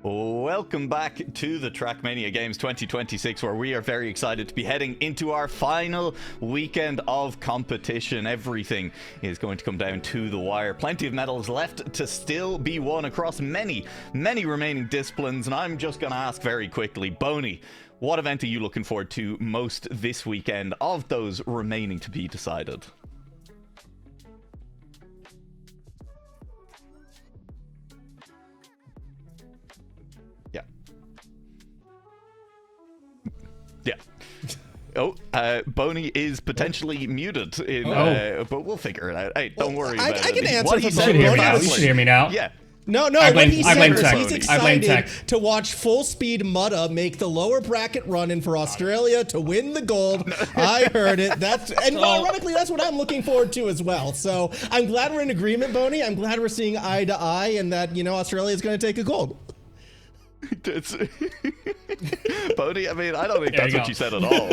Welcome back to the Trackmania Games 2026, where we are very excited to be heading into our final weekend of competition. Everything is going to come down to the wire. Plenty of medals left to still be won across many remaining disciplines, and I'm just going to ask very quickly, Boney, what event are you looking forward to most this weekend of those remaining to be decided? Yeah. Oh, Boney is potentially muted, but we'll figure it out. Hey, don't worry about it. I can answer what for he said. Boney. You should hear me now. Yeah. No, I blame tech. He's excited to watch Full Speed Mutta make the lower bracket run-in for Australia to win the gold. I heard it. Ironically, that's what I'm looking forward to as well. So I'm glad we're in agreement, Boney. I'm glad we're seeing eye to eye, and that Australia is going to take a gold. Bodie, I mean, I don't think that's what you said at all.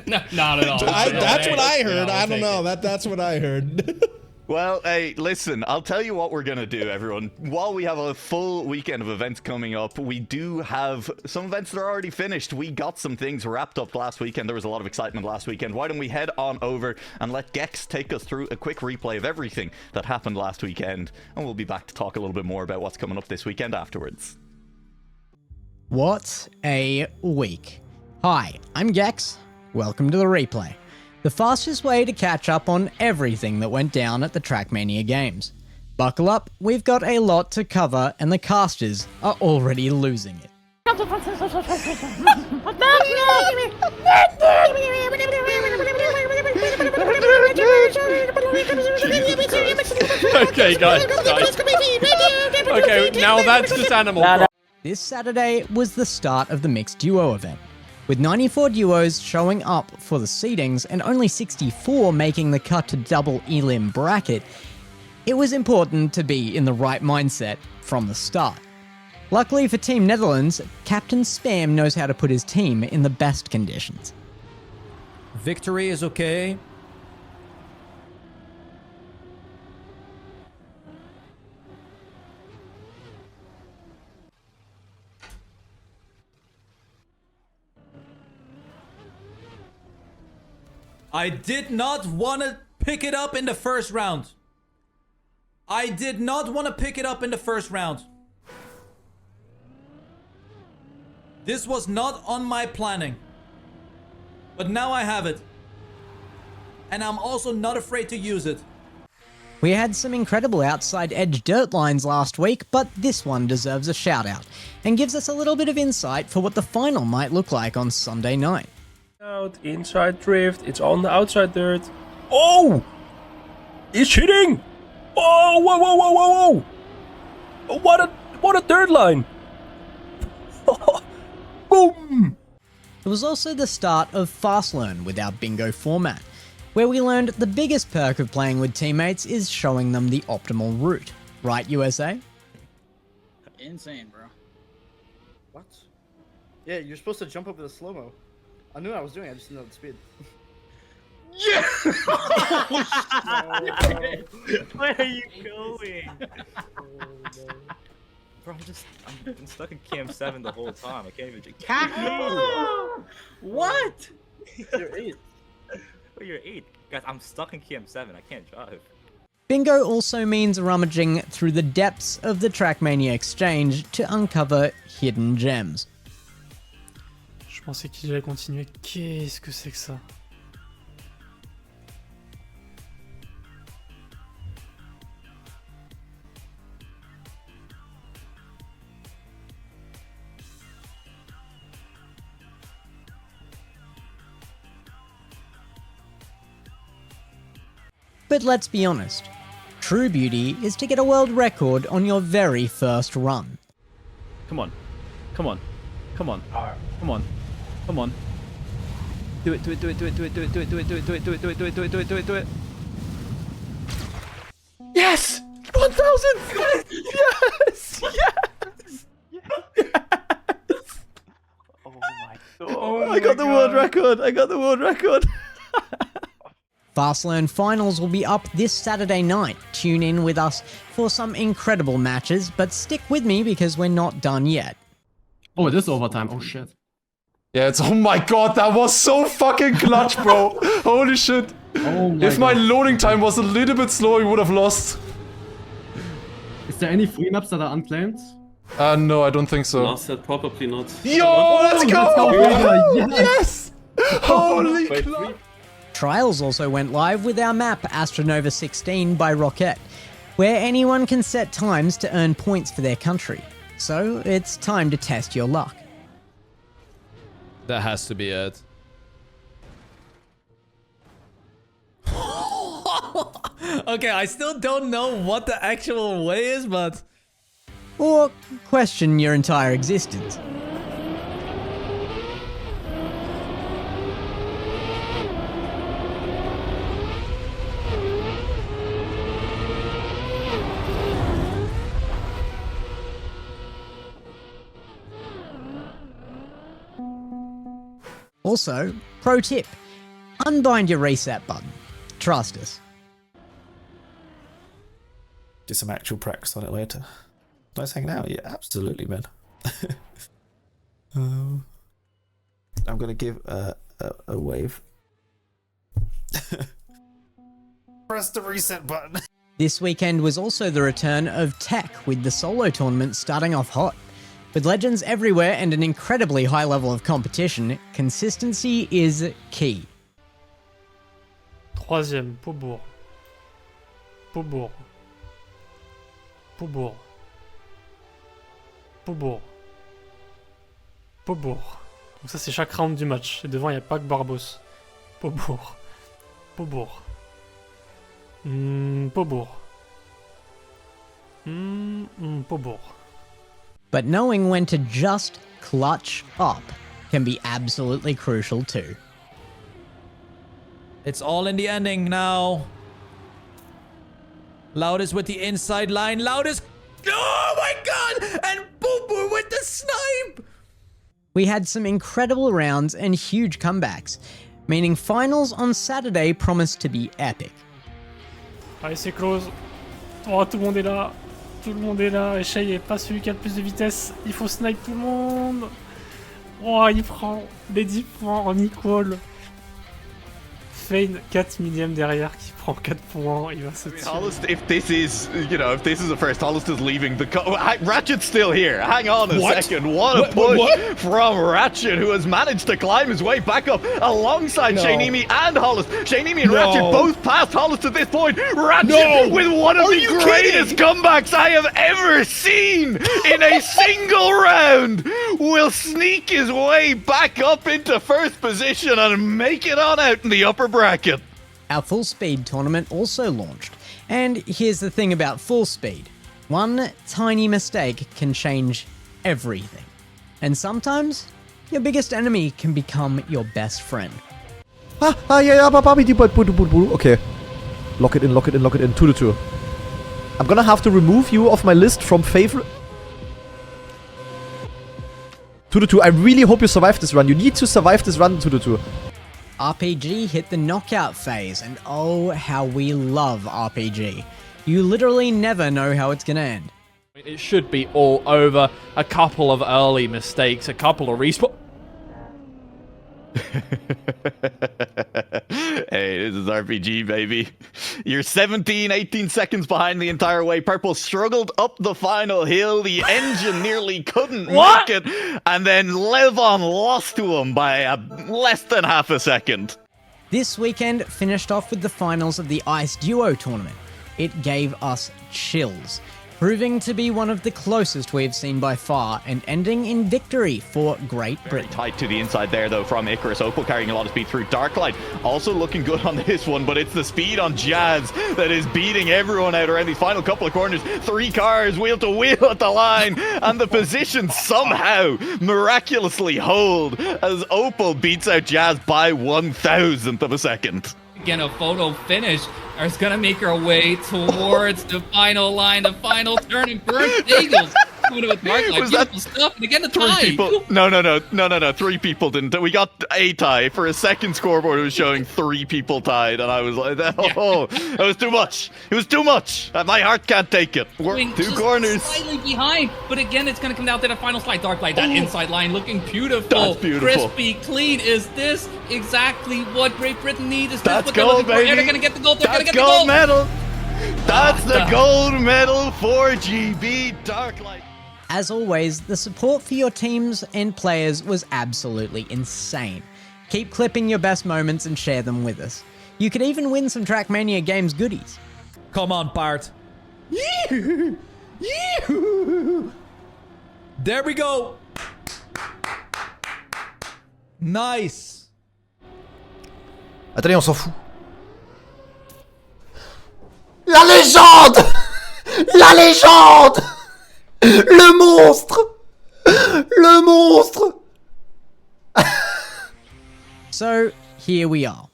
No, not at all. That's what I heard. I don't know. That's what I heard. Well, hey, listen, I'll tell you what we're going to do, everyone. While we have a full weekend of events coming up, we do have some events that are already finished. We got some things wrapped up last weekend. There was a lot of excitement last weekend. Why don't we head on over and let Gex take us through a quick replay of everything that happened last weekend, and we'll be back to talk a little bit more about what's coming up this weekend afterwards. What a week. Hi, I'm Gex. Welcome to the replay. The fastest way to catch up on everything that went down at the Trackmania Games. Buckle up, we've got a lot to cover and the casters are already losing it. Okay, guys. Okay, now that's just animal. This Saturday was the start of the mixed duo event, with 94 duos showing up for the seedings and only 64 making the cut to double elim bracket. It was important to be in the right mindset from the start. Luckily for Team Netherlands, Captain Spam knows how to put his team in the best conditions. Victory is okay. I did not want to pick it up in the first round. I did not want to pick it up in the first round. This was not on my planning. But now I have it. And I'm also not afraid to use it. We had some incredible outside edge dirt lines last week, but this one deserves a shout out and gives us a little bit of insight for what the final might look like on Sunday night. Out, inside drift, it's on the outside dirt. Oh! He's cheating! Oh, whoa, whoa, whoa, whoa, whoa! What a dirt line! Boom! It was also the start of Fast Learn with our bingo format, where we learned the biggest perk of playing with teammates is showing them the optimal route. Right, USA? Insane, bro. What? Yeah, you're supposed to jump over the slow-mo. I knew what I was doing, I just didn't know the speed. Yeah! Where are you going? Bro, I'm been stuck in Cam 7 the whole time. I can't even do What? You're 8. Oh, you're 8. Guys, I'm stuck in Cam 7. I can't drive. Bingo also means rummaging through the depths of the Trackmania exchange to uncover hidden gems. Je pensais qu'il allait continuer. Qu'est-ce que c'est que ça? But let's be honest, true beauty is to get a world record on your very first run. Come on. Come on. Come on. Come on. Come on. Do it, do it, do it, do it, do it, do it, do it, do it, do it, do it, do it, do it, do it, do it, do it, do it, do it. Yes! 1,000! Yes! Yes! Yes! Oh my god. I got the world record! I got the world record! Fastlearn Finals will be up this Saturday night. Tune in with us for some incredible matches, but stick with me because we're not done yet. Oh, it is overtime. Oh shit. Yeah, it's. Oh my god, that was so fucking clutch, bro. Holy shit. Oh my If my God. loading time was a little bit slower, we would have lost. Is there any free maps that are unclaimed? No, I don't think so. Last set, probably not. Yo, let's go! Yes! Yes! Holy Wait, clutch! Trials also went live with our map Astronova 16 by Rocket, where anyone can set times to earn points for their country. So it's time to test your luck. That has to be it. Okay, I still don't know what the actual way is, but... Or question your entire existence. Also, pro tip, unbind your reset button. Trust us. Do some actual practice on it later. Nice hanging out. Yeah, absolutely, man. I'm gonna give a wave. Press the reset button. This weekend was also the return of Tech, with the solo tournament starting off hot. With legends everywhere and an incredibly high level of competition, consistency is key. Troisième, Paubourg. Paubourg. Paubourg. Paubourg. Paubourg. Donc ça c'est chaque round du match. Et devant il n'y a pas que Barbos. Paubourg. Paubourg. Paubourg. Paubourg. But knowing when to just clutch up can be absolutely crucial too. It's all in the ending now. Loudest with the inside line. Loudest. Oh my god! And Boo with the snipe! We had some incredible rounds and huge comebacks, meaning finals on Saturday promised to be epic. Allez, c'est close. Oh, tout le monde est là. Tout le monde est là. Et Shay est pas celui qui a le plus de vitesse. Il faut snipe tout le monde. Oh, il prend les 10 points en equal. Fane 4 millième derrière qui prend 4 points. Il va se tuer. Hollister, if this is, if this is the first, Hollister's leaving the Ratchet's still here. Hang on a second. What a push from Ratchet, who has managed to climb his way back up alongside Shaynimi and Hollister. Shaynimi and Ratchet both passed Hollister at this point. Ratchet with one of the greatest comebacks I have ever seen in a single round will sneak his way back up into first position and make it on out in the upper bracket. Our full speed tournament also launched. And here's the thing about full speed. One tiny mistake can change everything. And sometimes, your biggest enemy can become your best friend. Okay. Lock it in, lock it in, lock it in. 2-2. I'm gonna have to remove you off my list from favorite. 2-2. I really hope you survive this run. You need to survive this run, 2-2. RPG hit the knockout phase, and oh, how we love RPG. You literally never know how it's gonna end. It should be all over. A couple of early mistakes, a couple of respawn. Hey, this is RPG, baby. You're 17, 18 seconds behind the entire way. Purple struggled up the final hill. The engine nearly couldn't make it. And then Levon lost to him by less than half a second. This weekend finished off with the finals of the Ice Duo tournament. It gave us chills, proving to be one of the closest we've seen by far, and ending in victory for Great Britain. Tight to the inside there, though, from Icarus. Opal carrying a lot of speed through Darklight. Also looking good on this one, but it's the speed on Jazz that is beating everyone out around these final couple of corners. 3 cars, wheel to wheel at the line, and the position somehow miraculously hold as Opal beats out Jazz by 1,000th of a second. Again, a photo finish is going to make our way towards the final line, the final turn, and Burnt Eagles doing it with Mark. Like, Was that beautiful stuff. And again, the three tie. people? No. 3 people didn't. We got a tie. For a second scoreboard, it was showing 3 people tied, and I was like, oh, that was too much. It was too much. My heart can't take it. We're Doing 2 just corners. slightly behind, but again, it's going to come down to the final slide. Darklight, that inside line looking beautiful. That's beautiful. Crispy, clean. Is this exactly what Great Britain needs? Is this That's what they're gold, looking for? baby. Yeah, they're going to get the gold. They're going to That's get the gold gold. medal. That's the gold medal for GB Darklight. As always, the support for your teams and players was absolutely insane. Keep clipping your best moments and share them with us. You could even win some Trackmania Games goodies. Come on, Bart. Yee-hoo! Yee-hoo! There we go. Nice. Attendez, on s'en fout. La légende! La légende! Le monstre! Le monstre! So, here we are.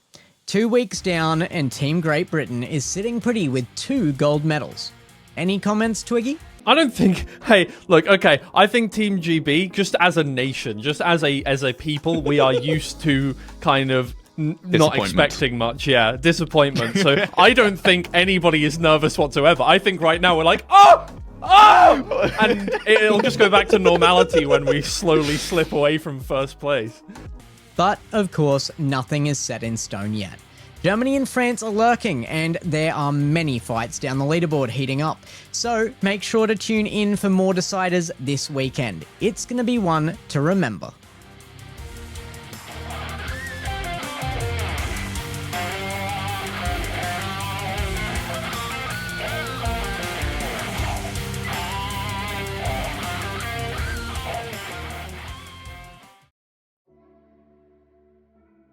2 weeks down, and Team Great Britain is sitting pretty with 2 gold medals. Any comments, Twiggy? I don't think. Hey, look. Okay, I think Team GB, just as a nation, just as a people, we are used to kind of not expecting much. Yeah, disappointment. So I don't think anybody is nervous whatsoever. I think right now we're like, oh, and it'll just go back to normality when we slowly slip away from first place. But, of course, nothing is set in stone yet. Germany and France are lurking, and there are many fights down the leaderboard heating up. So make sure to tune in for more deciders this weekend. It's going to be one to remember.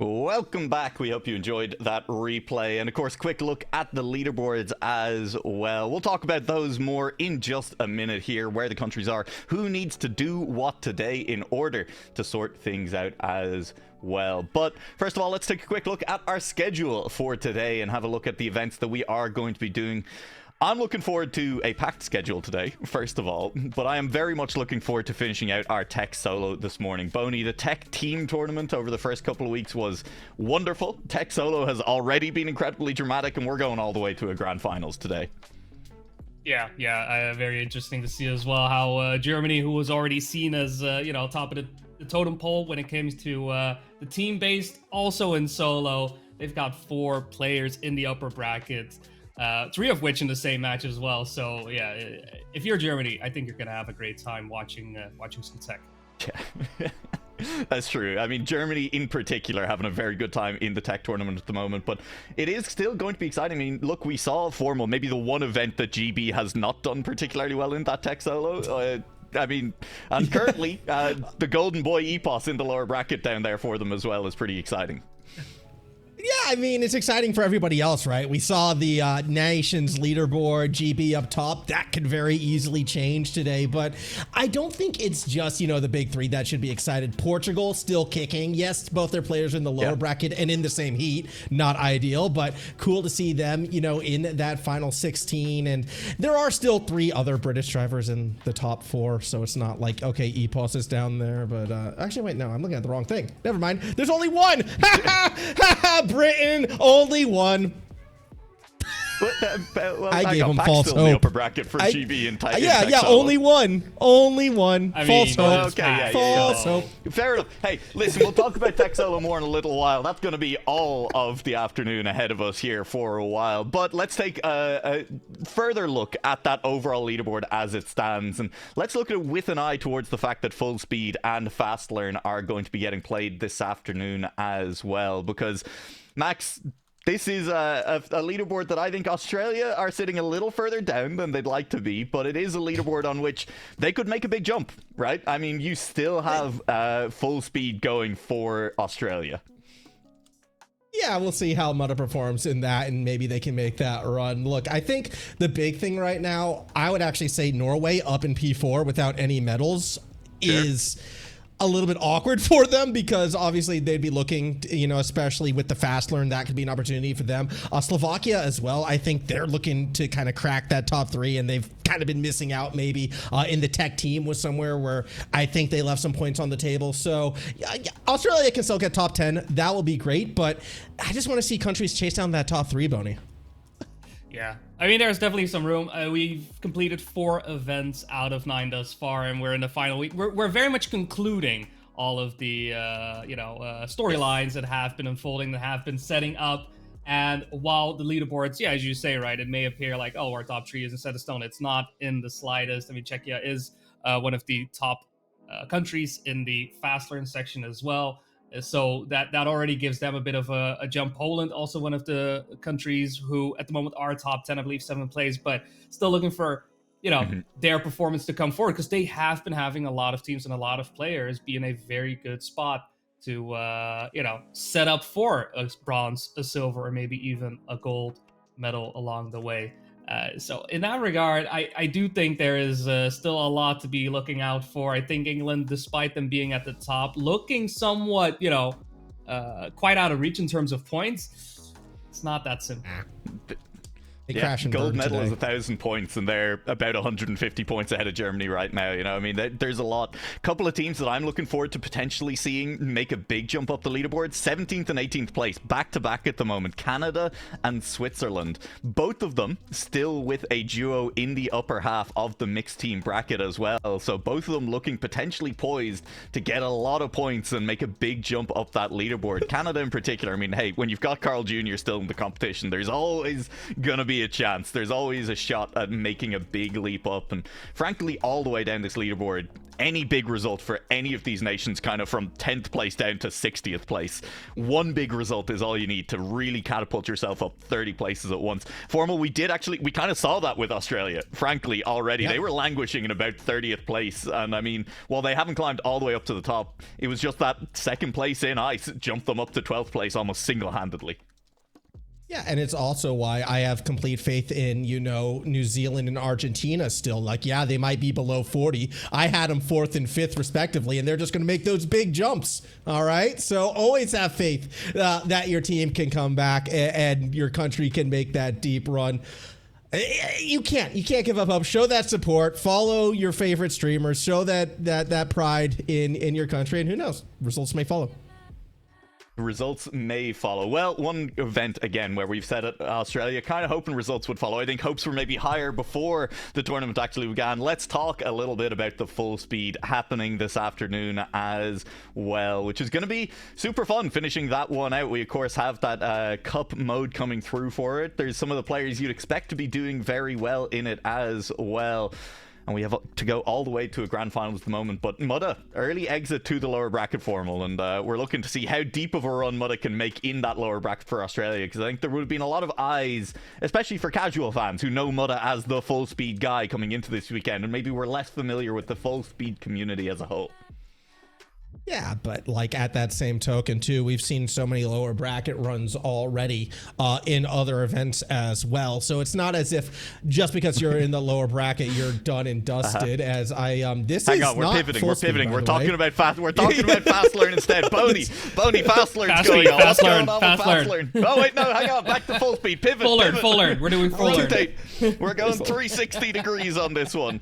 Welcome back. We hope you enjoyed that replay. And of course, quick look at the leaderboards as well. We'll talk about those more in just a minute here, where the countries are, who needs to do what today in order to sort things out as well. But first of all, let's take a quick look at our schedule for today and have a look at the events that we are going to be doing. I'm looking forward to a packed schedule today, first of all, but I am very much looking forward to finishing out our tech solo this morning. Boney, the tech team tournament over the first couple of weeks was wonderful. Tech solo has already been incredibly dramatic, and we're going all the way to a grand finals today. Yeah, very interesting to see as well how Germany, who was already seen as, top of the totem pole when it comes to the team-based, also in solo, they've got 4 players in the upper bracket. 3 of which in the same match as well. So yeah, if you're Germany, I think you're gonna have a great time watching some tech. Yeah, that's true. I mean, Germany in particular having a very good time in the tech tournament at the moment, but it is still going to be exciting. I mean, look, we saw formal, maybe the one event that GB has not done particularly well in, that tech solo. I mean, and currently the golden boy Epos in the lower bracket down there for them as well is pretty exciting. Yeah, I mean, it's exciting for everybody else, right? We saw the nations leaderboard, GB up top. That could very easily change today, but I don't think it's just, the big 3 that should be excited. Portugal still kicking. Yes, both their players are in the lower bracket and in the same heat. Not ideal, but cool to see them, in that final 16. And there are still 3 other British drivers in the top 4, so it's not like, okay, Epos is down there, but actually, wait, no, I'm looking at the wrong thing. Never mind. There's only one! Ha ha ha ha! Britain, only one. Well, I gave him Pac's false still in the hope. upper bracket for GB and tech. Yeah, only one. Only one. False hope. Okay, false hope. Fair enough. Hey, listen, we'll talk about tech solo more in a little while. That's going to be all of the afternoon ahead of us here for a while. But let's take a further look at that overall leaderboard as it stands. And let's look at it with an eye towards the fact that Full Speed and Fast Learn are going to be getting played this afternoon as well. Because, Max, this is a leaderboard that I think Australia are sitting a little further down than they'd like to be, but it is a leaderboard on which they could make a big jump, right? I mean, you still have Full Speed going for Australia. Yeah, we'll see how Mutta performs in that, and maybe they can make that run. Look, I think the big thing right now, I would actually say Norway up in P4 without any medals is a little bit awkward for them because obviously they'd be looking, especially with the fast learn, that could be an opportunity for them. Slovakia as well, I think they're looking to kind of crack that top 3, and they've kind of been missing out maybe in the tech team was somewhere where I think they left some points on the table. So Australia can still get top 10. That will be great, but I just want to see countries chase down that top 3, Boney. Yeah, I mean, there's definitely some room. We've completed 4 events out of 9 thus far, and we're in the final week. We're very much concluding all of the, storylines that have been unfolding, that have been setting up. And while the leaderboards, yeah, as you say, right, it may appear like, oh, our top 3 isn't set in stone. It's not in the slightest. I mean, Czechia is one of the top countries in the fast learn section as well. So that already gives them a bit of a jump. Poland, also one of the countries who at the moment are top 10, I believe 7th place, but still looking for, their performance to come forward, because they have been having a lot of teams and a lot of players be in a very good spot to, set up for a bronze, a silver, or maybe even a gold medal along the way. So in that regard, I do think there is still a lot to be looking out for. I think England, despite them being at the top, looking somewhat, quite out of reach in terms of points, it's not that simple. Gold medal is 1,000 points, and they're about 150 points ahead of Germany right now. I mean, there's a lot. Couple of teams that I'm looking forward to potentially seeing make a big jump up the leaderboard. 17th and 18th place, back to back at the moment. Canada and Switzerland, both of them still with a duo in the upper half of the mixed team bracket as well. So both of them looking potentially poised to get a lot of points and make a big jump up that leaderboard. Canada in particular, I mean, hey, when you've got Carl Jr. still in the competition, there's always gonna be a chance. There's always a shot at making a big leap up, and frankly, all the way down this leaderboard, any big result for any of these nations, kind of from 10th place down to 60th place, one big result is all you need to really catapult yourself up 30 places at once. Formal, we kind of saw that with Australia, frankly, already. They were languishing in about 30th place, and I mean, while they haven't climbed all the way up to the top, it was just that 2nd place in ice jumped them up to 12th place almost single-handedly. Yeah, and it's also why I have complete faith in, New Zealand and Argentina still. Like, yeah, they might be below 40. I had them 4th and 5th respectively, and they're just going to make those big jumps. All right? So always have faith that your team can come back and your country can make that deep run. You can't give up. Show that support. Follow your favorite streamers. Show that pride in your country, and who knows? Results may follow. Results may follow. Well, one event again where we've said it, Australia, kind of hoping results would follow. I think hopes were maybe higher before the tournament actually began. Let's talk a little bit about the full speed happening this afternoon as well, which is going to be super fun finishing that one out. We of course have that cup mode coming through for it. There's some of the players you'd expect to be doing very well in it as well. And we have to go all the way to a grand finals at the moment. But Mudda, early exit to the lower bracket Formal. And we're looking to see how deep of a run Mudda can make in that lower bracket for Australia. Because I think there would have been a lot of eyes, especially for casual fans who know Mudda as the full speed guy coming into this weekend. And maybe we're less familiar with the full speed community as a whole. Yeah, but like at that same token too, we've seen so many lower bracket runs already in other events as well. So it's not as if just because you're in the lower bracket, you're done and dusted. As this Hang is on, we're not pivoting. full We're speed, pivoting. by We're the talking way. about fast. We're talking about fast learn instead. Boney, fast learn's going on. What's going on with fast learn? Oh wait, no, hang on. Back to full speed. Pivot. Full learn. We're doing full learn. Rotate. We're going 360 degrees on this one.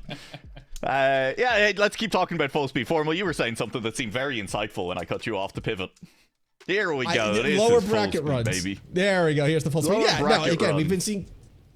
Hey, let's keep talking about full speed. Formal, you were saying something that seemed very insightful when I cut you off to pivot. Here we go. Lower bracket runs. Baby. There we go. Here's the full speed. Yeah, no, again, run. we've been seeing.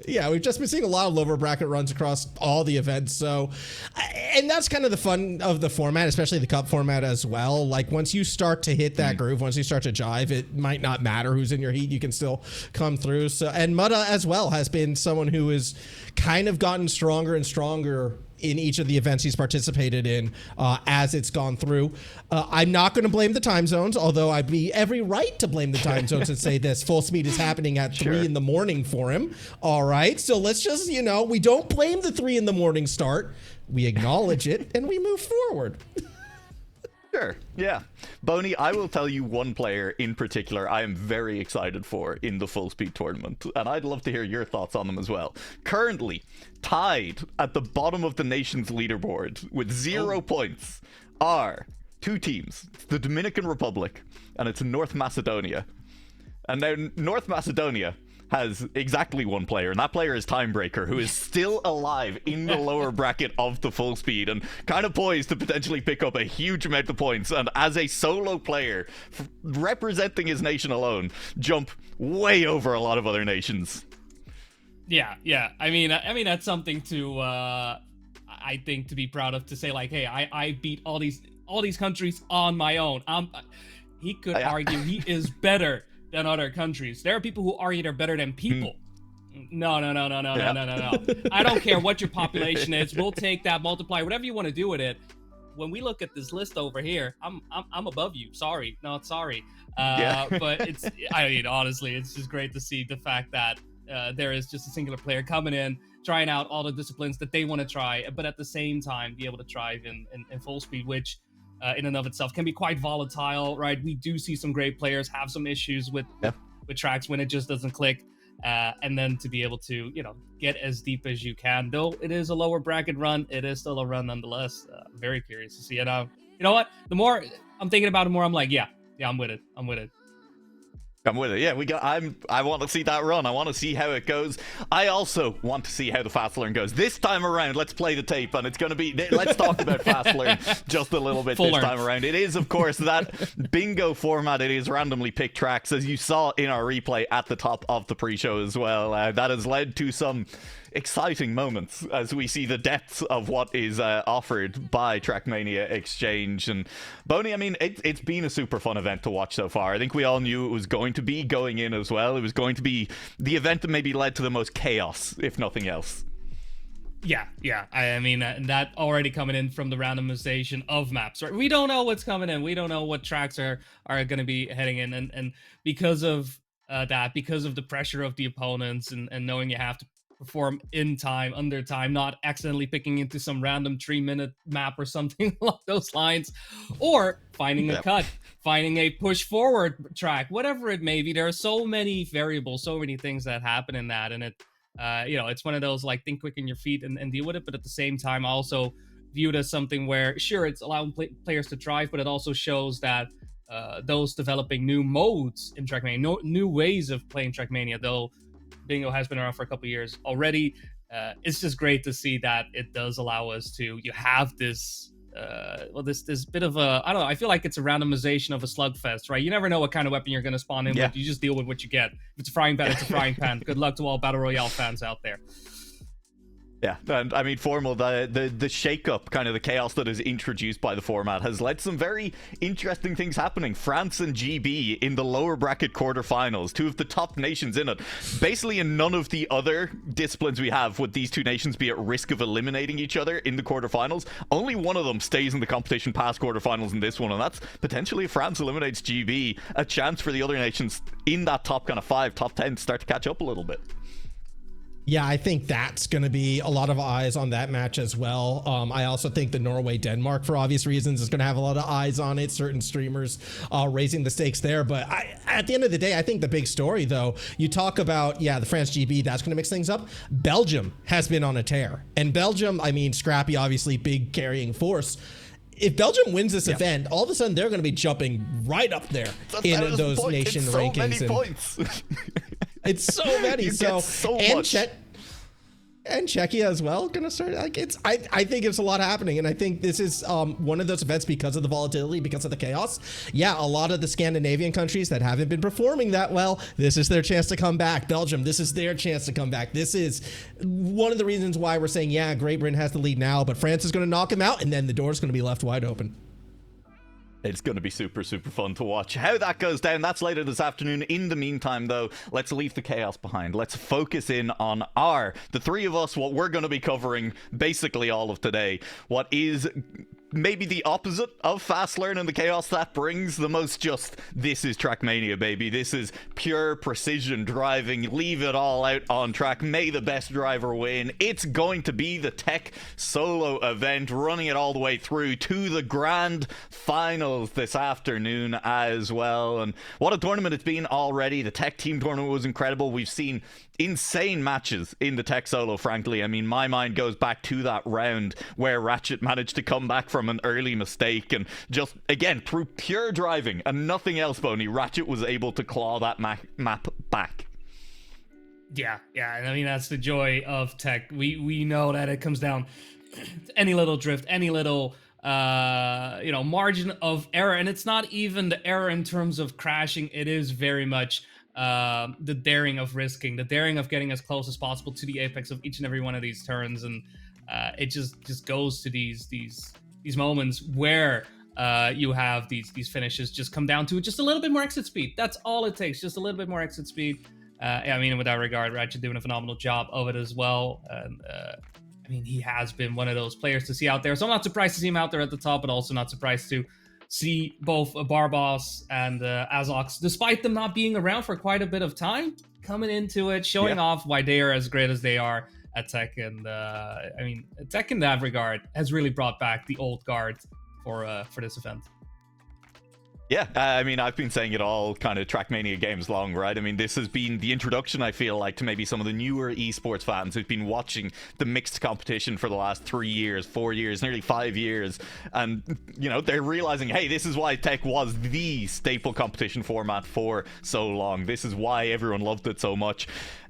Yeah, we've just been seeing a lot of lower bracket runs across all the events. So, and that's kind of the fun of the format, especially the cup format as well. Like once you start to hit that groove, once you start to jive, it might not matter who's in your heat. You can still come through. So, and Mudda as well has been someone who has kind of gotten stronger and stronger in each of the events he's participated in as it's gone through. I'm not going to blame the time zones, although I'd be every right to blame the time zones and say this full speed is happening at 3 in the morning for him. All right. So let's just, we don't blame the 3 in the morning start. We acknowledge it and we move forward. Sure, yeah. Boney, I will tell you one player in particular I am very excited for in the full speed tournament, and I'd love to hear your thoughts on them as well. Currently, tied at the bottom of the nation's leaderboard with 0 points are two teams. It's the Dominican Republic and it's North Macedonia. And now North Macedonia has exactly one player, and that player is Timebreaker, who is still alive in the lower bracket of the full speed and kind of poised to potentially pick up a huge amount of points, and as a solo player representing his nation alone, jump way over a lot of other nations. Yeah. I mean that's something to I think to be proud of, to say like, hey, I beat all these countries on my own. He could argue he is better than other countries. There are people who argue they're better than people. No. I don't care what your population is. We'll take that, multiply, whatever you want to do with it. When we look at this list over here, I'm above you. Sorry, not sorry. But it's, I mean, honestly, it's just great to see the fact that there is just a singular player coming in, trying out all the disciplines that they want to try, but at the same time be able to thrive in full speed, which in and of itself can be quite volatile, right? We do see some great players have some issues with tracks when it just doesn't click, and then to be able to, you know, get as deep as you can, though it is a lower bracket run, it is still a run nonetheless. Very curious to see it. You know what? The more I'm thinking about it, more I'm like, yeah, I'm with it. I'm with it. Yeah, I want to see that run. I want to see how it goes. I also want to see how the fast learn goes. This time around, let's play the tape, and it's going to be, let's talk about fast learn just a little bit time around. It is, of course, that bingo format. It is randomly picked tracks, as you saw in our replay at the top of the pre-show as well. That has led to some exciting moments as we see the depths of what is offered by Trackmania Exchange. And Boney, I mean, it's been a super fun event to watch so far. I think we all knew it was going to be going in as well. It was going to be the event that maybe led to the most chaos, if nothing else. Yeah. I mean, that already coming in from the randomization of maps, right? We don't know what's coming in. We don't know what tracks are going to be heading in. And because of that, because of the pressure of the opponents and knowing you have to perform in time, under time, not accidentally picking into some random 3-minute map or something along those lines, or finding a cut, finding a push forward track, whatever it may be. There are so many variables, so many things that happen in that, and it you know, it's one of those like think quick in your feet and deal with it, but at the same time I also view it as something where sure, it's allowing players to drive, but it also shows that those developing new modes in Trackmania, new ways of playing Trackmania, though bingo has been around for a couple years already. It's just great to see that it does allow us to, you have this this bit of a, I don't know, I feel like it's a randomization of a slugfest, right? You never know what kind of weapon you're going to spawn in with. You just deal with what you get. If it's a frying pan, it's a frying pan. Good luck to all Battle Royale fans out there. Yeah, and I mean, Formal, the shake-up, kind of the chaos that is introduced by the format has led to some very interesting things happening. France and GB in the lower bracket quarterfinals, two of the top nations in it. Basically, in none of the other disciplines we have would these two nations be at risk of eliminating each other in the quarterfinals. Only one of them stays in the competition past quarterfinals in this one, and that's potentially, if France eliminates GB, a chance for the other nations in that top kind of 5, top 10 to start to catch up a little bit. Yeah, I think that's going to be a lot of eyes on that match as well. I also think the Norway-Denmark, for obvious reasons, is going to have a lot of eyes on it. Certain streamers raising the stakes there. But at the end of the day, I think the big story, though, you talk about, the France-GB, that's going to mix things up. Belgium has been on a tear. And Belgium, I mean, Scrappy, obviously, big carrying force. If Belgium wins this event, all of a sudden they're going to be jumping right up there in those nation rankings. So many points. It's so many. And Czechia as well gonna start, like, it's I think it's a lot happening, and I think this is one of those events because of the volatility, because of the chaos. Yeah, a lot of the Scandinavian countries that haven't been performing that well, this is their chance to come back. Belgium, this is their chance to come back. This is one of the reasons why we're saying, Great Britain has the lead now, but France is gonna knock him out, and then the door's gonna be left wide open. It's going to be super, super fun to watch how that goes down. That's later this afternoon. In the meantime, though, let's leave the chaos behind. Let's focus in on the three of us, what we're going to be covering basically all of today. What is maybe the opposite of fast learn and the chaos that brings, the most just, this is Trackmania, baby. This is pure precision driving. Leave it all out on track. May the best driver win. It's going to be the tech solo event, running it all the way through to the grand finals this afternoon as well. And what a tournament it's been already. The tech team tournament was incredible. We've seen insane matches in the tech solo, frankly. I mean, my mind goes back to that round where Ratchet managed to come back from an early mistake, and just, again, through pure driving and nothing else, Boney, Ratchet was able to claw that map back. Yeah, and I mean, that's the joy of tech. We know that it comes down to any little drift, any little margin of error, and it's not even the error in terms of crashing. It is very much the daring of risking, the daring of getting as close as possible to the apex of each and every one of these turns, and it just goes to these moments where you have these finishes just come down to just a little bit more exit speed. That's all it takes, just a little bit more exit speed. I mean, in that regard, Ratchet doing a phenomenal job of it as well. And I mean, he has been one of those players to see out there. So I'm not surprised to see him out there at the top, but also not surprised to see both Barboss and Azox, despite them not being around for quite a bit of time, coming into it, showing off why they are as great as they are at Tech. And I mean, Tech in that regard has really brought back the old guard for this event. Yeah, I mean, I've been saying it all kind of Trackmania games long, right? I mean, this has been the introduction, I feel like, to maybe some of the newer esports fans who've been watching the mixed competition for the last 3 years, 4 years, nearly 5 years. And, you know, they're realizing, hey, this is why Tech was the staple competition format for so long. This is why everyone loved it so much.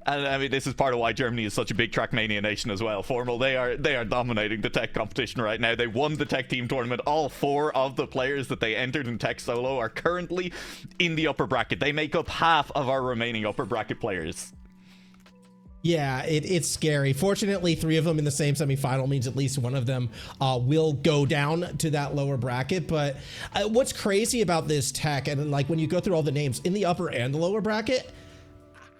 And I mean, this is part of why Germany is such a big Trackmania nation as well. Formal, they are dominating the Tech competition right now. They won the Tech team tournament. All 4 of the players that they entered in Tech solo are currently in the upper bracket. They make up half of our remaining upper bracket players. Yeah, it's scary. Fortunately, 3 of them in the same semifinal means at least one of them will go down to that lower bracket. But what's crazy about this Tech, and like when you go through all the names in the upper and the lower bracket,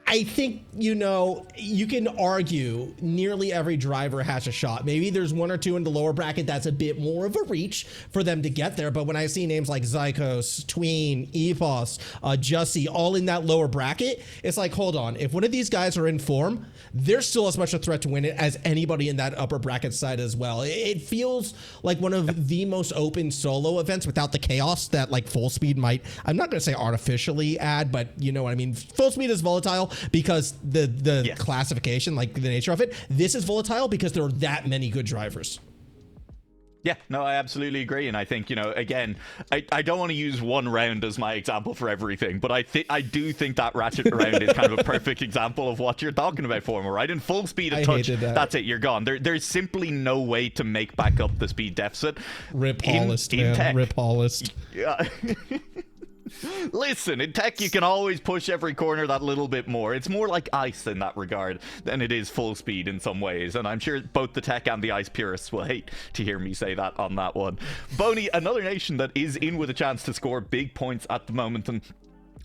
I think, you know, you can argue nearly every driver has a shot. Maybe there's 1 or 2 in the lower bracket that's a bit more of a reach for them to get there. But when I see names like Zykos, Tween, Epos, Jussie, all in that lower bracket, it's like, hold on. If one of these guys are in form, they're still as much a threat to win it as anybody in that upper bracket side as well. It feels like one of the most open solo events without the chaos that like Full Speed might, I'm not going to say artificially add, but you know what I mean. Full Speed is volatile because the classification, like the nature of it. This is volatile because there are that many good drivers. Yeah, no, I absolutely agree. And I think, you know, again, I don't want to use one round as my example for everything, but I do think that Ratchet round is kind of a perfect example of what you're talking about, Formal, right? In Full Speed a touch, that's it, you're gone. There's simply no way to make back up the speed deficit. Rip Hollist, man. Tech. Rip Hollist. Yeah. Listen, in Tech, you can always push every corner that little bit more. It's more like ice in that regard than it is Full Speed in some ways. And I'm sure both the Tech and the ice purists will hate to hear me say that on that one. Boney, another nation that is in with a chance to score big points at the moment and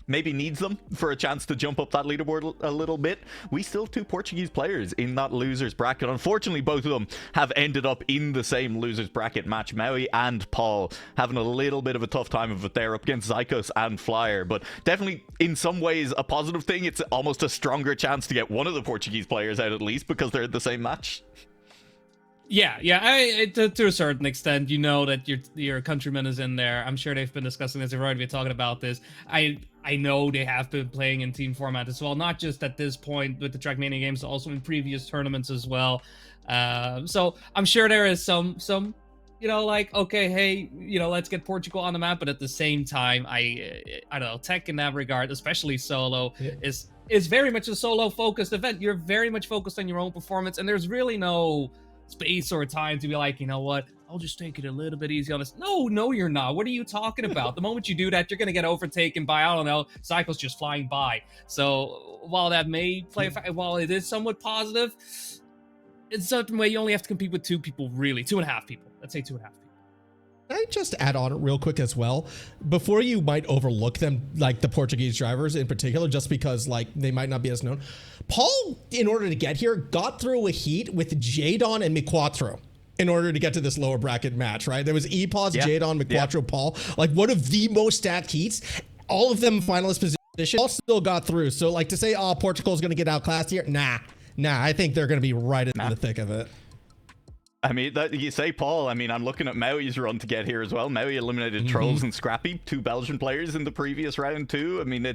maybe needs them for a chance to jump up that leaderboard a little bit. We still have 2 Portuguese players in that losers bracket. Unfortunately, both of them have ended up in the same losers bracket match. Maui and Paul having a little bit of a tough time of it there up against Zykos and Flyer, but definitely in some ways a positive thing. It's almost a stronger chance to get one of the Portuguese players out at least because they're in the same match. Yeah, to a certain extent, you know that your countryman is in there. I'm sure they've been discussing this. They've already been talking about this. I know they have been playing in team format as well, not just at this point with the Trackmania games, also in previous tournaments as well. So I'm sure there is some, you know, like, okay, hey, you know, let's get Portugal on the map. But at the same time, I don't know, Tech in that regard, especially solo, is very much a solo focused event. You're very much focused on your own performance, and there's really no space or time to be like, you know what, I'll just take it a little bit easy on this. No, you're not. What are you talking about? The moment you do that, you're going to get overtaken by, I don't know, cycles just flying by. So while that may play, while it is somewhat positive, in a certain way, you only have to compete with 2 people, really. 2.5 people. Let's say 2.5 people. Can I just add on real quick as well? Before you might overlook them, like the Portuguese drivers in particular, just because like they might not be as known. Paul, in order to get here, got through a heat with Jadon and Miquatro in order to get to this lower bracket match, right? There was Epos, Jadon, Miquatro, Paul, like one of the most stacked heats. All of them finalist position, all still got through. So like to say, oh, Portugal's going to get outclassed here, nah. I think they're going to be right in the thick of it. I mean, you say Paul. I mean, I'm looking at Maui's run to get here as well. Maui eliminated Trolls and Scrappy, 2 Belgian players in the previous round too. I mean,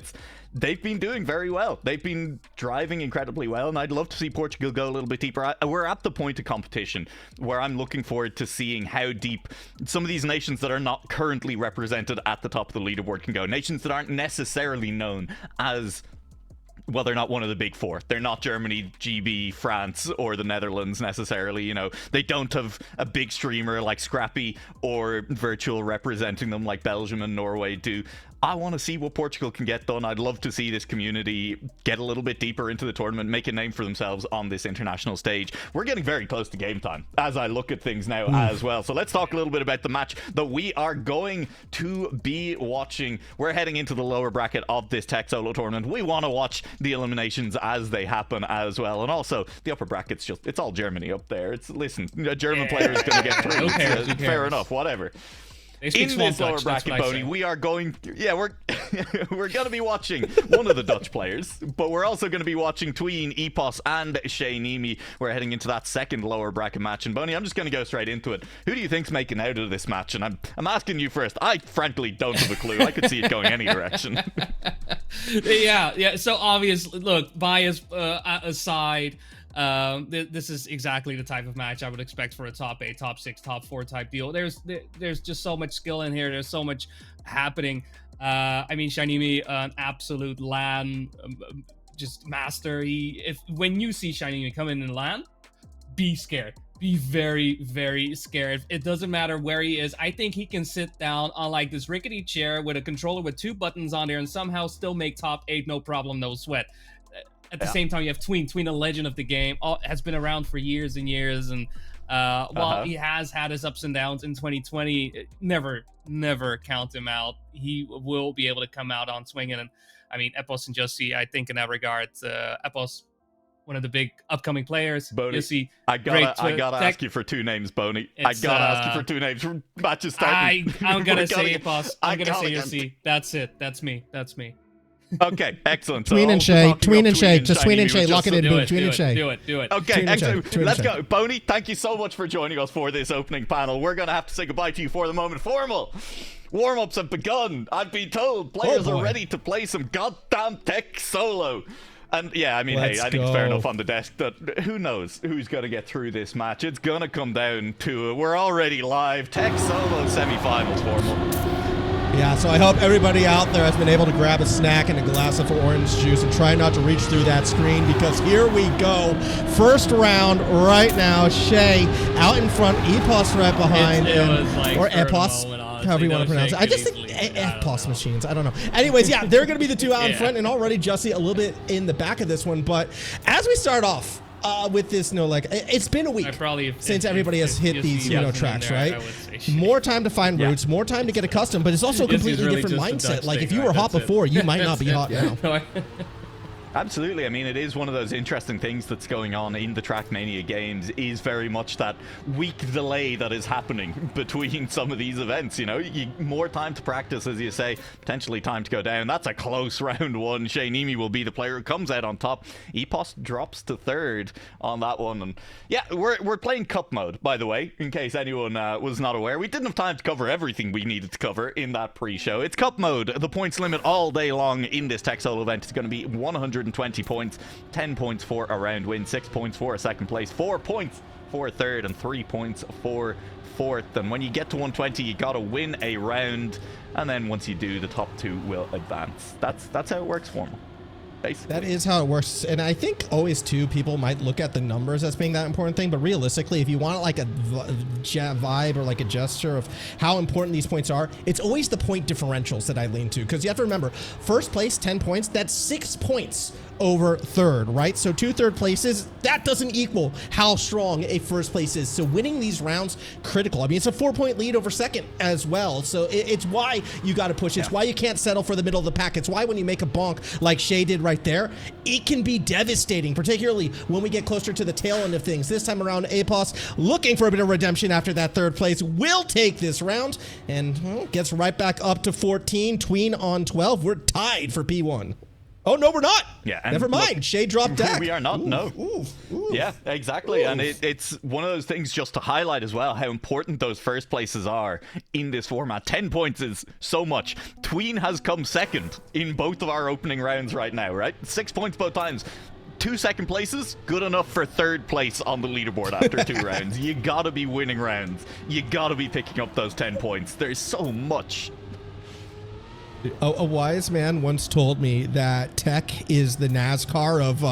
they've been doing very well. They've been driving incredibly well, and I'd love to see Portugal go a little bit deeper. We're at the point of competition where I'm looking forward to seeing how deep some of these nations that are not currently represented at the top of the leaderboard can go. Nations that aren't necessarily known as, well, they're not one of the big 4. They're not Germany, GB, France, or the Netherlands necessarily. You know, they don't have a big streamer like Scrappy or Virtual representing them like Belgium and Norway do. I want to see what Portugal can get done. I'd love to see this community get a little bit deeper into the tournament, make a name for themselves on this international stage. We're getting very close to game time as I look at things now as well. So let's talk a little bit about the match that we are going to be watching. We're heading into the lower bracket of this Tech Solo tournament. We want to watch the eliminations as they happen as well. And also, the upper bracket's it's all Germany up there. Listen, a German player is going to get through. Who cares? Fair enough, whatever. In this lower bracket, Boney, we are going... Yeah, we're going to be watching one of the Dutch players, but we're also going to be watching Tween, Epos, and Shaynimi. We're heading into that second lower bracket match. And Boney, I'm just going to go straight into it. Who do you think's making out of this match? And I'm asking you first. I frankly don't have a clue. I could see it going any direction. Yeah. So obviously, look, bias aside... this is exactly the type of match I would expect for a top 8, top 6, top 4 type deal. There's just so much skill in here. There's so much happening. I mean, Shaynimi, an absolute LAN just master. When you see Shaynimi come in LAN, be scared. Be very, very scared. It doesn't matter where he is. I think he can sit down on like this rickety chair with a controller with 2 buttons on there and somehow still make top 8, no problem, no sweat. At the same time, you have Tween, a legend of the game, has been around for years and years. And while he has had his ups and downs in 2020, never count him out. He will be able to come out on swinging. And I mean, Epos and Jussi, I think in that regard, Epos, one of the big upcoming players. Boney, Jussi, I gotta ask you for 2 names, Boney. I gotta ask you for 2 names for matches starting. I'm gonna say Epos. I'm gonna say Jussi. That's it. That's me. Okay, excellent. Tween and Shay. Tween and Shay. Just Tween and Shay. Lock it in. Boom. Tween and Shay. Do it. Okay, excellent. Let's go. Boney, thank you so much for joining us for this opening panel. We're going to have to say goodbye to you for the moment. Formal warm-ups have begun. I've been told players are ready to play some goddamn Tech Solo. And yeah, I mean, hey, I think it's fair enough on the desk that who knows who's going to get through this match. It's going to come down to we're already live. Tech Solo semifinals, Formal. Yeah, so I hope everybody out there has been able to grab a snack and a glass of orange juice and try not to reach through that screen because here we go. First round right now. Shay out in front, Epos right behind, or Epos, however you want to pronounce it. I just think Epos machines. I don't know. Anyways, yeah, they're going to be the 2 out in front, and already Jussi a little bit in the back of this one. But as we start off, with this, it's been a week since everybody has hit these, tracks, right? More time to find routes, more time to get accustomed, but it's also a completely different mindset. Like, if you were hot before, you might not be hot now. Absolutely. I mean, it is one of those interesting things that's going on in the Trackmania games is very much that week delay that is happening between some of these events, more time to practice, as you say, potentially time to go down. That's a close round 1. Shaynimi will be the player who comes out on top. Epos drops to 3rd on that one. And yeah, we're playing cup mode, by the way, in case anyone was not aware. We didn't have time to cover everything we needed to cover in that pre-show. It's cup mode. The points limit all day long in this Tech Solo event is going to be 120 points, 10 points for a round win, 6 points for a second place, 4 points for a third, and 3 points for 4th. And when you get to 120, you gotta win a round, and then once you do, the top 2 will advance. That's how it works for me. Basically. That is how it works. And I think always too, people might look at the numbers as being that important thing, but realistically, if you want like a vibe or like a gesture of how important these points are, it's always the point differentials that I lean to, because you have to remember, first place 10 points, that's 6 points over 3rd, right? So 2 third places, that doesn't equal how strong a first place is. So winning these rounds, critical. I mean, it's a 4-point lead over 2nd as well. So it's why you got to push. It's why you can't settle for the middle of the pack. It's why when you make a bonk like Shay did right there, it can be devastating, particularly when we get closer to the tail end of things. This time around, Epos looking for a bit of redemption after that 3rd place, will take this round and gets right back up to 14. Tween on 12. We're tied for P1. Oh, no, we're not. Yeah. And never mind. Look, Shay dropped deck. We are not. No. Yeah, exactly. And it's one of those things just to highlight as well how important those first places are in this format. 10 points is so much. Tween has come second in both of our opening rounds right now, right? 6 points both times. 2 second places, good enough for third place on the leaderboard after 2 rounds. You gotta be winning rounds. You gotta be picking up those 10 points. There's so much. A wise man once told me that tech is the NASCAR of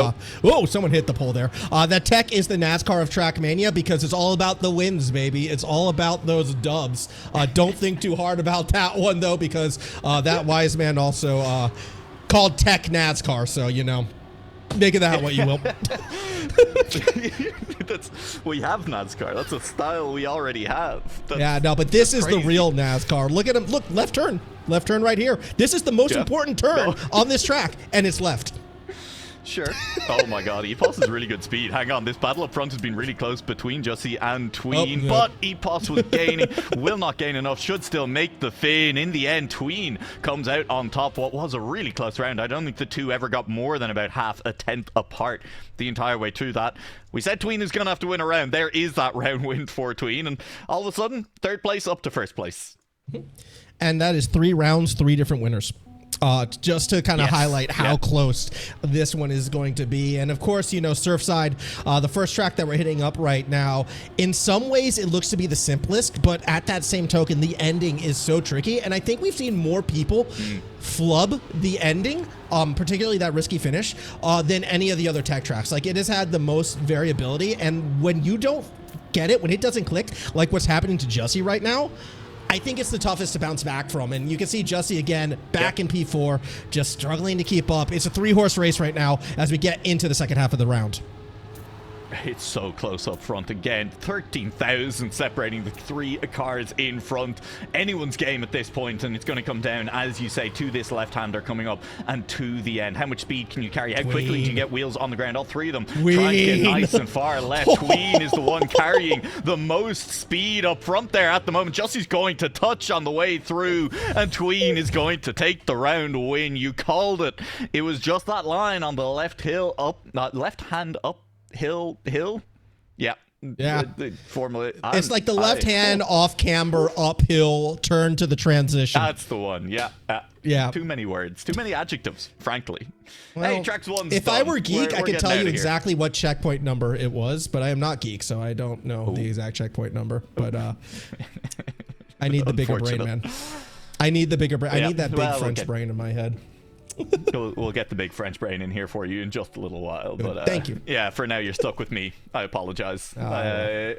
oh, someone hit the pole there. That tech is the NASCAR of Trackmania because it's all about the wins, baby. It's all about those dubs. Don't think too hard about that one though, because that wise man also called tech NASCAR, so you know, make of that what you will. We have NASCAR. That's a style we already have. Yeah, no, but this is crazy. the real NASCAR. Look at him. Look, left turn right here. This is the most important turn on this track, and it's left. Sure. Oh my god, Epos is really good speed. Hang on, this battle up front has been really close between Jussie and Tween, but Epos was gaining, will not gain enough, should still make the fin. In the end, Tween comes out on top. What was a really close round. I don't think the two ever got more than about half a tenth apart the entire way through that. We said Tween is going to have to win a round. There is that round win for Tween, and all of a sudden, third place up to first place. And that is 3 rounds, 3 different winners. Just to kind of highlight how close this one is going to be. And of course, you know, Surfside, the first track that we're hitting up right now, in some ways it looks to be the simplest, but at that same token, the ending is so tricky. And I think we've seen more people flub the ending, particularly that risky finish, than any of the other tech tracks. Like, it has had the most variability. And when you don't get it, when it doesn't click, like what's happening to Jussie right now, I think it's the toughest to bounce back from. And you can see Jussie again back in P4, just struggling to keep up. It's a 3-horse race right now as we get into the second half of the round. It's so close up front again. 13,000 separating the 3 cars in front. Anyone's game at this point, and it's going to come down, as you say, to this left-hander coming up and to the end. How much speed can you carry? How quickly can you get wheels on the ground? All 3 of them trying to get nice and far left. Tween is the one carrying the most speed up front there at the moment. Jussie's going to touch on the way through, and Tween is going to take the round win. You called it. It was just that line on the left hill up, not left hand up. Hill, yeah. The formula. It's like the left hand off camber uphill turn to the transition. That's the one. Yeah. Too many words, too many adjectives, frankly. Well, hey, tracks 1. If I were geek, I could tell you exactly what checkpoint number it was, but I am not geek, so I don't know the exact checkpoint number. But I need the bigger brain, man. I need the bigger brain. I need that big French brain in my head. We'll get the big French brain in here for you in just a little while. But thank you. Yeah, for now you're stuck with me. I apologize.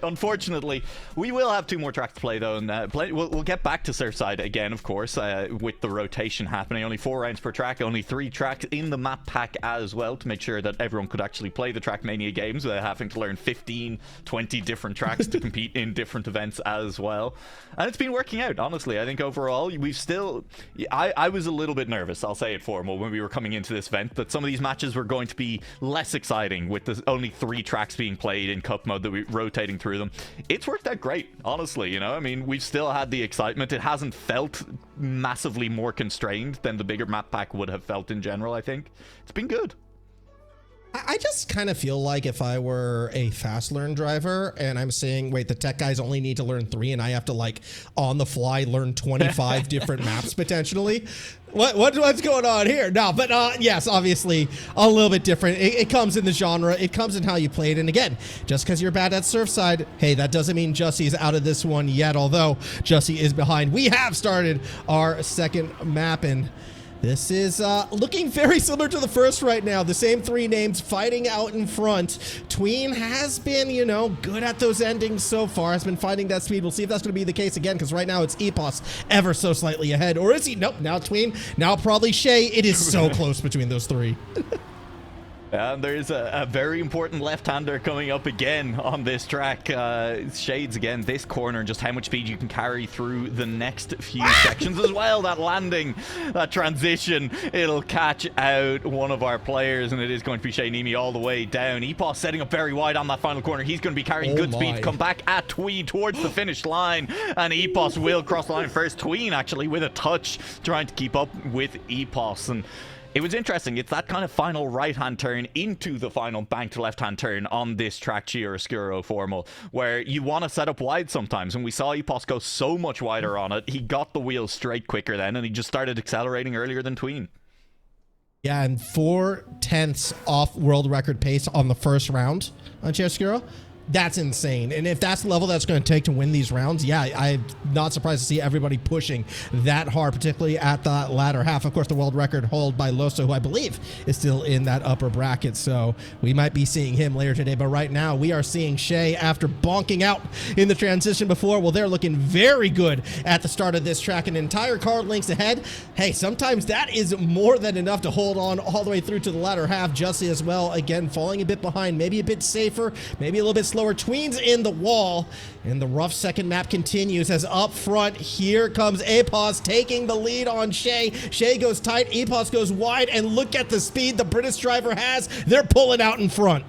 Unfortunately, we will have 2 more tracks to play though, and we'll get back to Surfside again, of course, with the rotation happening. Only 4 rounds per track, only 3 tracks in the map pack as well, to make sure that everyone could actually play the Trackmania games without having to learn 15, 20 different tracks to compete in different events as well. And it's been working out, honestly. I think overall we've still... I was a little bit nervous, I'll say it for him, when we were coming into this event, that some of these matches were going to be less exciting with the only 3 tracks being played in cup mode, that we're rotating through them. It's worked out great, honestly. You know, I mean, we've still had the excitement. It hasn't felt massively more constrained than the bigger map pack would have felt in general. I think it's been good. I just kind of feel like if I were a fast learn driver and I'm saying, wait, the tech guys only need to learn 3 and I have to like on the fly learn 25 different maps potentially. What's going on here? No, but yes, obviously a little bit different. It comes in the genre. It comes in how you play it. And again, just because you're bad at Surfside, hey, that doesn't mean Jussie's out of this one yet, although Jussie is behind. We have started our second map, and this is looking very similar to the first right now. The same 3 names fighting out in front. Tween has been, you know, good at those endings so far. Has been finding that speed. We'll see if that's going to be the case again, because right now it's Epos ever so slightly ahead. Or is he? Nope. Now Tween. Now probably Shay. It is so close between those 3. And there's a very important left-hander coming up again on this track. Shades again, this corner, and just how much speed you can carry through the next few sections as well. That landing, that transition, it'll catch out one of our players, and it is going to be Shay Nimi all the way down. Epos setting up very wide on that final corner. He's going to be carrying good speed to come back at Tween towards the finish line, and Epos will cross the line first. Tween actually with a touch, trying to keep up with Epos, and It was interesting. It's that kind of final right-hand turn into the final banked left-hand turn on this track Chiaroscuro formal, where you want to set up wide sometimes. And we saw Epos go so much wider on it. He got the wheels straight quicker then, and he just started accelerating earlier than Tween. Yeah, and 4/10 off world record pace on the first round on Chiaroscuro. That's insane. And if that's the level that's going to take to win these rounds, yeah, I'm not surprised to see everybody pushing that hard, particularly at the latter half. Of course, the world record held by Loso, who I believe is still in that upper bracket, so we might be seeing him later today. But right now, we are seeing Shay, after bonking out in the transition before, well, they're looking very good at the start of this track. An entire car lengths ahead. Hey, sometimes that is more than enough to hold on all the way through to the latter half. Jussie as well, again, falling a bit behind, maybe a bit safer, maybe a little bit slower. Tween's in the wall, and the rough second map continues as up front, here comes Epos taking the lead on Shay. Shay goes tight, Epos goes wide, and look at the speed the British driver has. They're pulling out in front.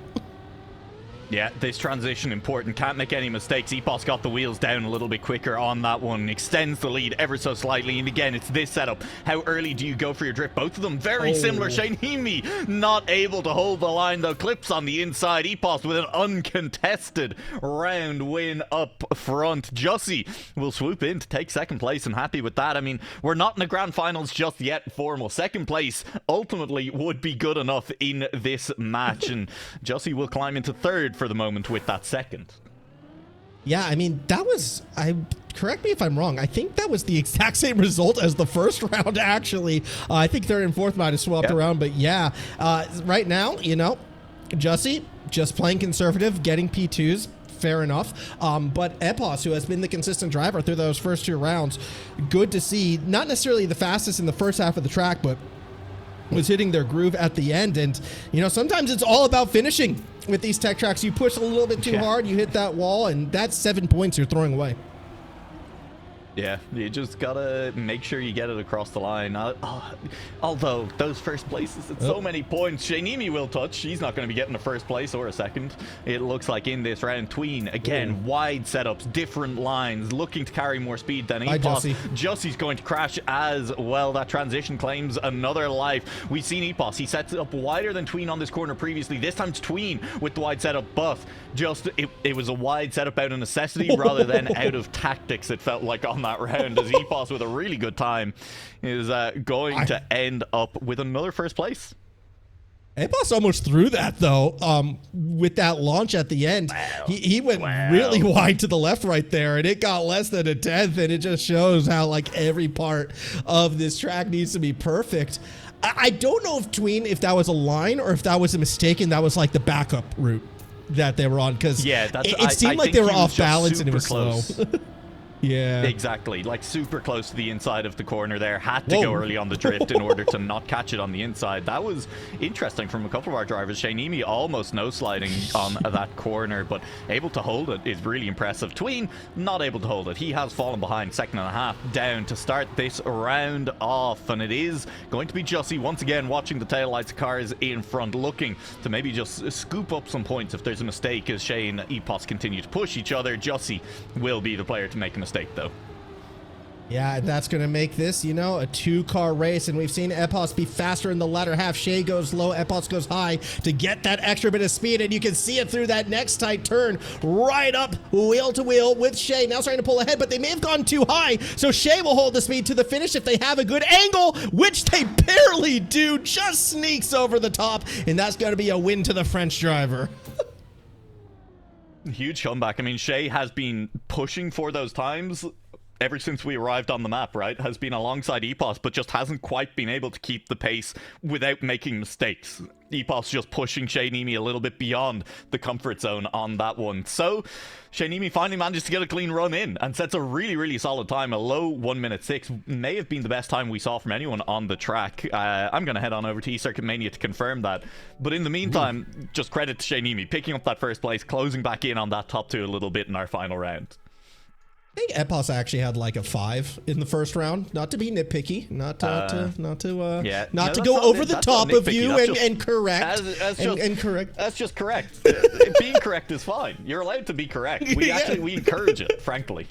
Yeah, this transition important. Can't make any mistakes. Epos got the wheels down a little bit quicker on that one. Extends the lead ever so slightly. And again, it's this setup. How early do you go for your drift? Both of them very similar. Shainimi not able to hold the line, though. Clips on the inside. Epos with an uncontested round win up front. Jussie will swoop in to take second place, and happy with that. I mean, we're not in the grand finals just yet, formal. Second place ultimately would be good enough in this match. And Jussie will climb into third for the moment with that second. Yeah, I mean, that was, correct me if I'm wrong, I think that was the exact same result as the first round, actually. I think third and fourth might have swapped around, but yeah, right now, you know, Jussie just playing conservative, getting P2s, fair enough. But Epos, who has been the consistent driver through those first two rounds, good to see. Not necessarily the fastest in the first half of the track, but was hitting their groove at the end. And, you know, sometimes it's all about finishing with these tech tracks. You push a little bit too hard, you hit that wall, and that's 7 points you're throwing away. Yeah, you just gotta make sure you get it across the line. Although those first places, it's so many points. Shainimi will touch. She's not going to be getting a first place or a second. It looks like in this round. Tween, again, wide setups, different lines, looking to carry more speed than Epos. Jussie's going to crash as well. That transition claims another life. We've seen Epos. He sets it up wider than Tween on this corner previously. This time it's Tween with the wide setup, but just it was a wide setup out of necessity rather than out of tactics, it felt like, on that round, as Epos with a really good time is going to end up with another first place. Epos almost threw that, though, with that launch at the end. He went really wide to the left right there, and it got less than a tenth, and it just shows how, like, every part of this track needs to be perfect. I don't know if Tween, if that was a line or if that was a mistake and that was, like, the backup route that they were on, because it seemed like they were off balance and it was slow. Yeah, exactly. Like super close to the inside of the corner there. Had to go early on the drift in order to not catch it on the inside. That was interesting from a couple of our drivers. Shainimi almost no sliding on that corner, but able to hold it is really impressive. Tween not able to hold it. He has fallen behind, second and a half down to start this round off, and it is going to be Jussie once again watching the taillights cars in front, looking to maybe just scoop up some points if there's a mistake as Shay and Epos continue to push each other. Jussie will be the player to make a mistake, though. Yeah, and that's going to make this, you know, a two-car race, and we've seen Epos be faster in the latter half. Shay goes low, Epos goes high to get that extra bit of speed, and you can see it through that next tight turn, right up wheel to wheel with Shay. Now starting to pull ahead, but they may have gone too high, so Shay will hold the speed to the finish if they have a good angle, which they barely do, just sneaks over the top, and that's going to be a win to the French driver. Huge comeback. I mean, Shay has been pushing for those times ever since we arrived on the map, right? Has been alongside Epos, but just hasn't quite been able to keep the pace without making mistakes. Epos just pushing Shainimi a little bit beyond the comfort zone on that one. So Shainimi finally manages to get a clean run in and sets a really, really solid time. A low 1:06 may have been the best time we saw from anyone on the track. I'm going to head on over to Trackmania to confirm that. But in the meantime, just credit to Shainimi picking up that first place, closing back in on that top two a little bit in our final round. I think Epos actually had like a 5 in the first round. Not to be nitpicky, not to go over the top of you and correct. That's just correct. Being correct is fine. You're allowed to be correct. We encourage it, frankly.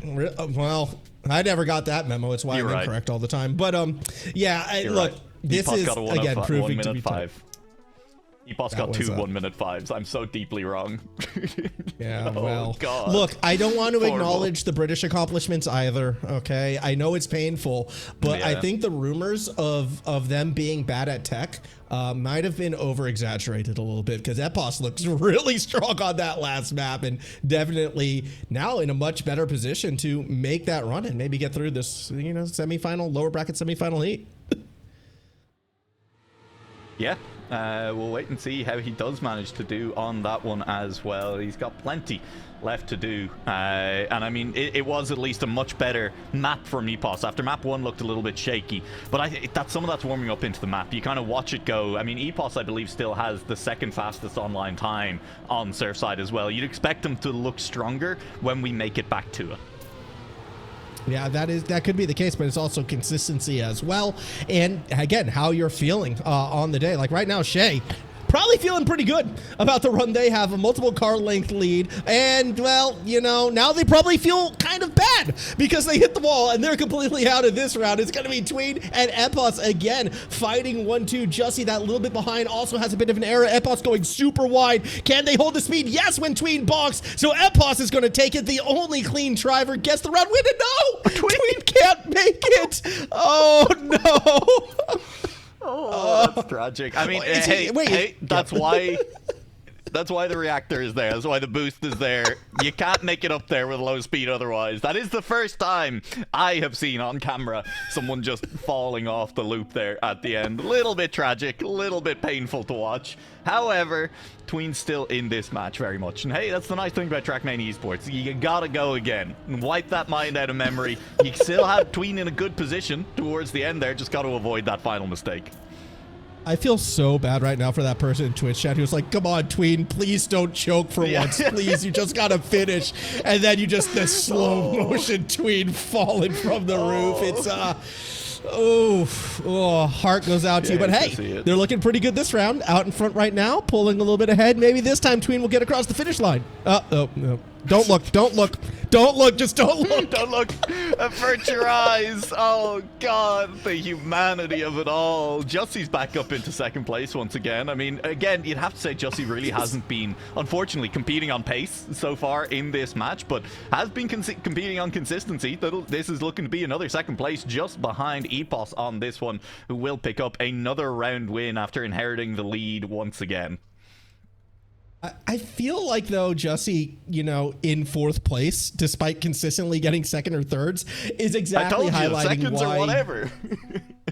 Well, I never got that memo. It's why I'm incorrect all the time. But look, this Epos is got a again 1 proving to minute be 5. Epos got two 1 minute 5s. I'm so deeply wrong. Yeah, Oh, well, God. look, I don't want to Horrible. acknowledge the British accomplishments either, okay? I know it's painful, but I Yeah. think the rumors of them being bad at tech might have been over-exaggerated a little bit, because Epos looks really strong on that last map, and definitely now in a much better position to make that run and maybe get through this, you know, semifinal, lower bracket semifinal heat. Yeah, we'll wait and see how he does manage to do on that one as well. He's got plenty left to do, and I mean, it was at least a much better map from Epos. After map 1 looked a little bit shaky, but some of that's warming up into the map. You kind of watch it go. I mean, Epos, I believe, still has the second fastest online time on Surfside as well. You'd expect them to look stronger when we make it back to it. Yeah, that could be the case, but it's also consistency as well. And again, how you're feeling on the day. Like right now, Shay probably feeling pretty good about the run they have, a multiple car length lead. And well, you know, now they probably feel kind of bad because they hit the wall and they're completely out of this round. It's going to be Tween and Epos again fighting 1-2. Jussie, that little bit behind, also has a bit of an error. Epos going super wide. Can they hold the speed? Yes, when Tween balks. So Epos is going to take it. The only clean driver gets the round win. And no, Tween can't make it. Oh no. Oh, that's tragic. I mean, hey, that's why the reactor is there. That's why the boost is there. You can't make it up there with low speed otherwise. That is the first time I have seen on camera someone just falling off the loop there at the end. A little bit tragic, a little bit painful to watch. However, Tween's still in this match very much. And hey, that's the nice thing about Trackmania Esports. You gotta go again and wipe that mind out of memory. You still have Tween in a good position towards the end there. Just got to avoid that final mistake. I feel so bad right now for that person in Twitch chat who was like, come on, Tween, please don't choke for once. Please, you just got to finish. And then you just, the slow motion Tween falling from the roof. It's, heart goes out to you. But hey, they're looking pretty good this round. Out in front right now, pulling a little bit ahead. Maybe this time Tween will get across the finish line. No. Don't look. Don't look. Don't look. Just don't look. Don't look. Avert your eyes. Oh, God. The humanity of it all. Jussie's back up into second place once again. I mean, again, you'd have to say Jussie really hasn't been, unfortunately, competing on pace so far in this match, but has been competing on consistency. This is looking to be another second place just behind Epos on this one, who will pick up another round win after inheriting the lead once again. I feel like, though, Jussie, you know, in fourth place, despite consistently getting second or thirds, is exactly highlighting seconds why. Or whatever.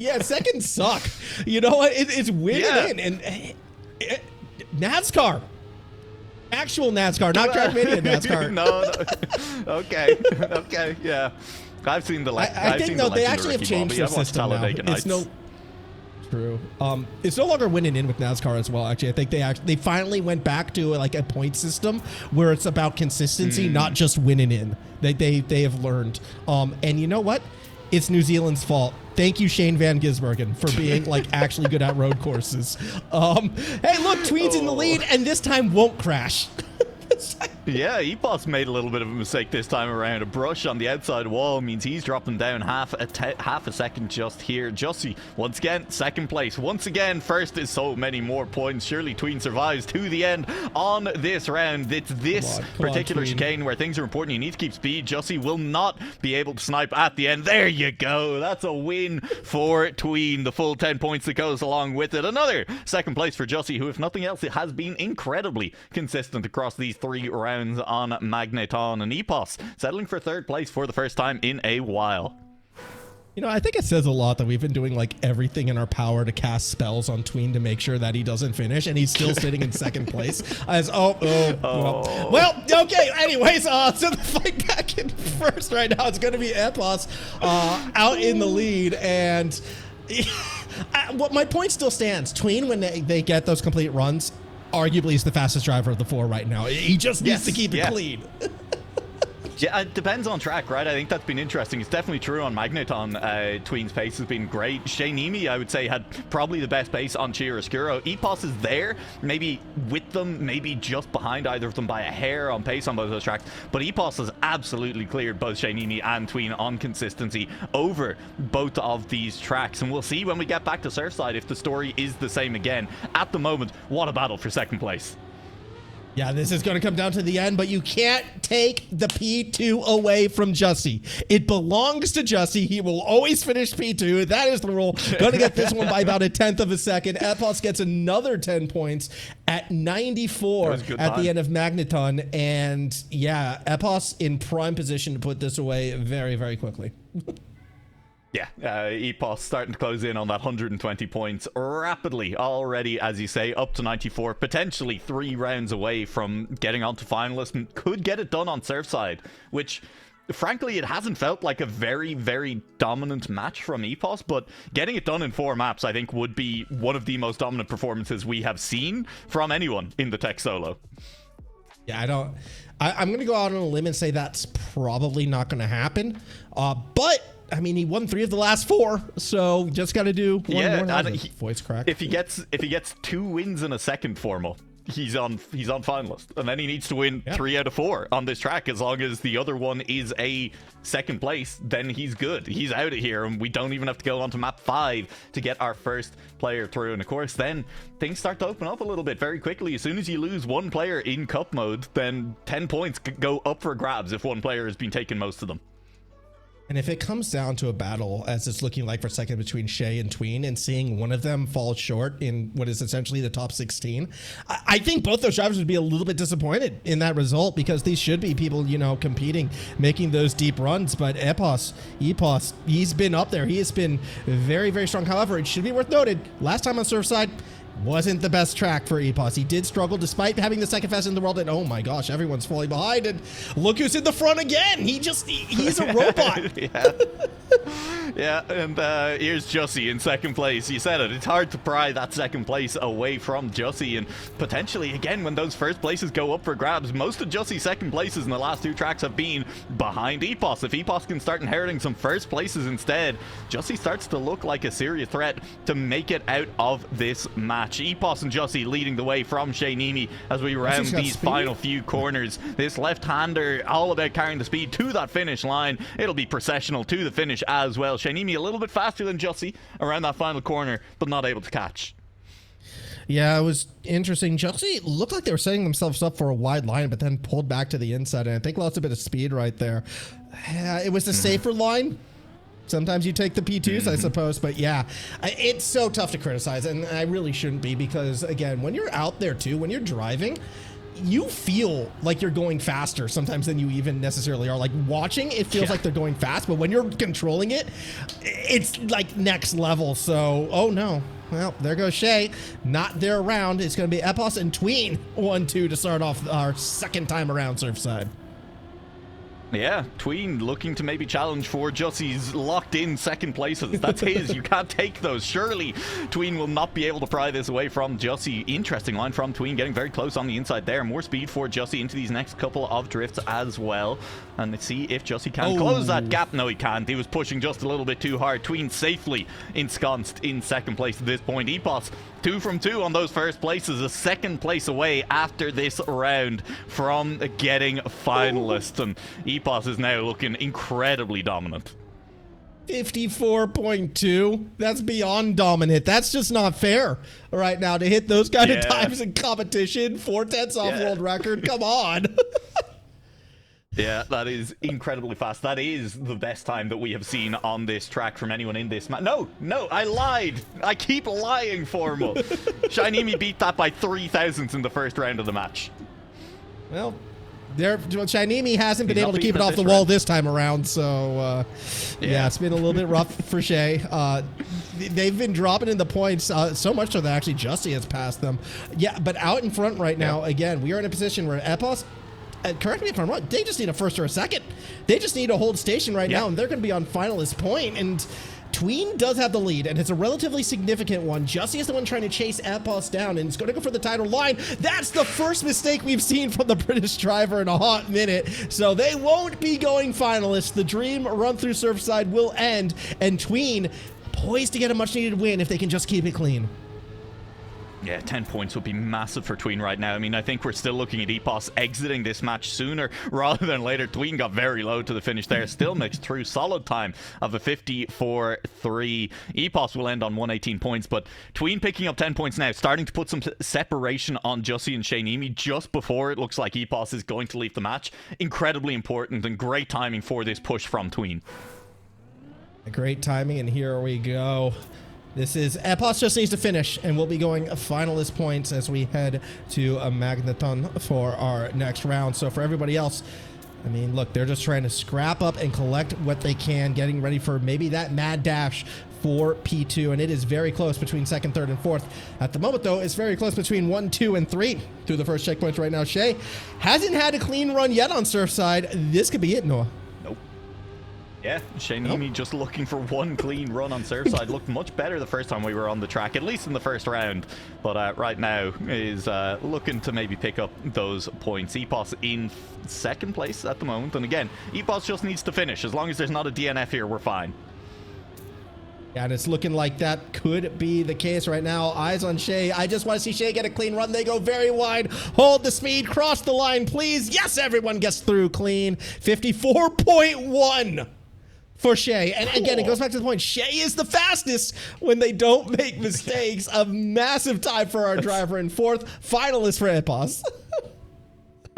Yeah, seconds suck. You know what? It's winning in. And NASCAR. Actual NASCAR, not Trackmania NASCAR. No. Okay, yeah. I've seen the I think, though, they actually have changed their system now. It's no... True. It's no longer winning in with NASCAR as well. Actually, I think they finally went back to like a point system where it's about consistency, not just winning in. They have learned. And you know what? It's New Zealand's fault. Thank you, Shane Van Gisbergen, for being like actually good at road courses. Hey, look, Tween's in the lead, and this time won't crash. Yeah, Epos made a little bit of a mistake this time around. A brush on the outside wall means he's dropping down half a second just here. Jussie, once again, second place. Once again, first is so many more points. Surely Tween survives to the end on this round. It's this particular chicane where things are important. You need to keep speed. Jussie will not be able to snipe at the end. There you go. That's a win for Tween. The full 10 points that goes along with it. Another second place for Jussie, who, if nothing else, it has been incredibly consistent across these 3 rounds on Magneton. And Epos settling for third place for the first time in a while. You know, I think it says a lot that we've been doing like everything in our power to cast spells on Tween to make sure that he doesn't finish, and he's still sitting in second place. Well, okay. Anyways, so the fight back in first right now, it's going to be Epos out in the lead, and my point still stands. Tween, when they get those complete runs, arguably is the fastest driver of the 4 right now. He just needs to keep it clean. Yeah, it depends on track, right? I think that's been interesting. It's definitely true on Magneton. Tween's pace has been great. Shainimi, I would say, had probably the best pace on Chiaroscuro. Epos is there, maybe with them, maybe just behind either of them by a hair on pace on both of those tracks. But Epos has absolutely cleared both Shainimi and Tween on consistency over both of these tracks. And we'll see when we get back to Surfside if the story is the same again. At the moment, what a battle for second place. Yeah, this is going to come down to the end, but you can't take the P2 away from Jussie. It belongs to Jussie. He will always finish P2. That is the rule. Going to get this one by about 1/10 of a second. Epos gets another 10 points at 94 at the end of Magneton. And yeah, Epos in prime position to put this away very, very quickly. Yeah, Epos starting to close in on that 120 points rapidly already, as you say, up to 94, potentially 3 rounds away from getting onto finalist, and could get it done on Surfside, which frankly it hasn't felt like a very, very dominant match from Epos, but getting it done in 4 maps I think would be one of the most dominant performances we have seen from anyone in the Tech Solo. Yeah, I'm going to go out on a limb and say that's probably not going to happen, but I mean, he won 3 of the last 4, so just got to do one more. Voice crack. If he gets 2 wins in a second formal, he's on finalist, and then he needs to win 3 out of 4 on this track. As long as the other one is a second place, then he's good. He's out of here, and we don't even have to go on to map 5 to get our first player through. And of course, then things start to open up a little bit very quickly. As soon as you lose one player in cup mode, then 10 points go up for grabs if one player has been taking most of them. And if it comes down to a battle, as it's looking like for second between Shay and Tween, and seeing one of them fall short in what is essentially the top 16, I think both those drivers would be a little bit disappointed in that result, because these should be people, you know, competing, making those deep runs. But Epos, he's been up there. He has been very, very strong. However, it should be worth noted, last time on Surfside, wasn't the best track for Epos. He did struggle despite having the second fastest in the world, and oh my gosh, everyone's falling behind, and look who's in the front again. He's a robot. Yeah, and here's Jussie in second place. You said it, it's hard to pry that second place away from Jussie, and potentially again when those first places go up for grabs, most of Jussie's second places in the last 2 tracks have been behind Epos. If Epos can start inheriting some first places instead, Jussie starts to look like a serious threat to make it out of this match. Epos and Jussie leading the way from Shainimi as we round these final few corners. This left-hander all about carrying the speed to that finish line. It'll be processional to the finish as well. Shainimi a little bit faster than Jussie around that final corner, but not able to catch. Yeah, it was interesting. Jussie looked like they were setting themselves up for a wide line, but then pulled back to the inside, and I think lost a bit of speed right there. It was the safer line. Sometimes you take the P2s, I suppose, but yeah, it's so tough to criticize, and I really shouldn't be, because again, when you're out there too, when you're driving, you feel like you're going faster sometimes than you even necessarily are. Like watching, it feels like they're going fast, but when you're controlling it, it's like next level. So, oh no. Well, there goes Shay. Not their round. It's going to be Epos and Tween 1-2 to start off our second time around Surfside. Yeah, Tween looking to maybe challenge for Jussie's locked-in second places. That's his. You can't take those. Surely Tween will not be able to pry this away from Jussie. Interesting line from Tween, getting very close on the inside there. More speed for Jussie into these next couple of drifts as well. And let's see if Jussie can close that gap. No, he can't. He was pushing just a little bit too hard. Tween safely ensconced in second place at this point. Epos 2 from 2 on those first places, a second place away after this round from getting finalist. And Epos is now looking incredibly dominant. 54.2. That's beyond dominant. That's just not fair right now to hit those kind of times in competition. 4/10 off world record. Come on. Yeah, that is incredibly fast. That is the best time that we have seen on this track from anyone in this match. No, I lied. I keep lying, Formal. Shainimi beat that by 3 thousandths in the first round of the match. Well, Shainimi hasn't been able to keep it off the wall this time around, so yeah, it's been a little bit rough for Shay. They've been dropping in the points so much so that actually Jussie has passed them. Yeah, but out in front right now, again, we are in a position where Epos, correct me if I'm wrong, they just need a first or a second. They just need to hold station right now, and they're going to be on finalist point. And Tween does have the lead, and it's a relatively significant one. Jussie is the one trying to chase Epos down, and it's going to go for the title line. That's the first mistake we've seen from the British driver in a hot minute, so they won't be going finalists. The dream run through Surfside will end, and Tween poised to get a much-needed win if they can just keep it clean. Yeah, 10 points would be massive for Tween right now. I mean, I think we're still looking at Epos exiting this match sooner rather than later. Tween got very low to the finish there. Still makes through solid time of a 54-3. Epos will end on 118 points, but Tween picking up 10 points now, starting to put some separation on Jussie and Shaynimi just before it looks like Epos is going to leave the match. Incredibly important and great timing for this push from Tween. Great timing, and here we go. This is Epos just needs to finish, and we'll be going finalist points as we head to a Magneton for our next round. So for everybody else, I mean, look, they're just trying to scrap up and collect what they can, getting ready for maybe that mad dash for P2, and it is very close between second, third, and fourth. At the moment, though, it's very close between 1, 2, and 3 through the first checkpoints right now. Shay hasn't had a clean run yet on Surfside. This could be it, Noah. Yeah, Shaynimi just looking for one clean run on Surfside. Looked much better the first time we were on the track, at least in the first round. But right now is looking to maybe pick up those points. Epos in second place at the moment. And again, Epos just needs to finish. As long as there's not a DNF here, we're fine. Yeah, and it's looking like that could be the case right now. Eyes on Shay. I just want to see Shay get a clean run. They go very wide. Hold the speed. Cross the line, please. Yes, everyone gets through clean. 54.1. for Shay. And again, it goes back to the point. Shay is the fastest when they don't make mistakes. A massive time for our driver in fourth. Finalist for Epos.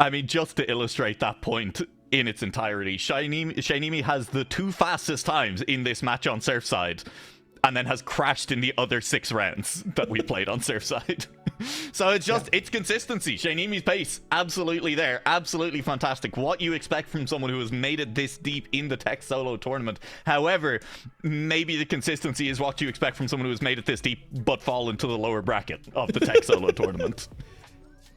I mean, just to illustrate that point in its entirety, Shaynimi has the 2 fastest times in this match on Surfside, and then has crashed in the other 6 rounds that we played on Surfside. So it's just, it's consistency. Shaynimi's pace, absolutely there. Absolutely fantastic. What you expect from someone who has made it this deep in the Tech Solo tournament. However, maybe the consistency is what you expect from someone who has made it this deep, but fall into the lower bracket of the Tech Solo tournament.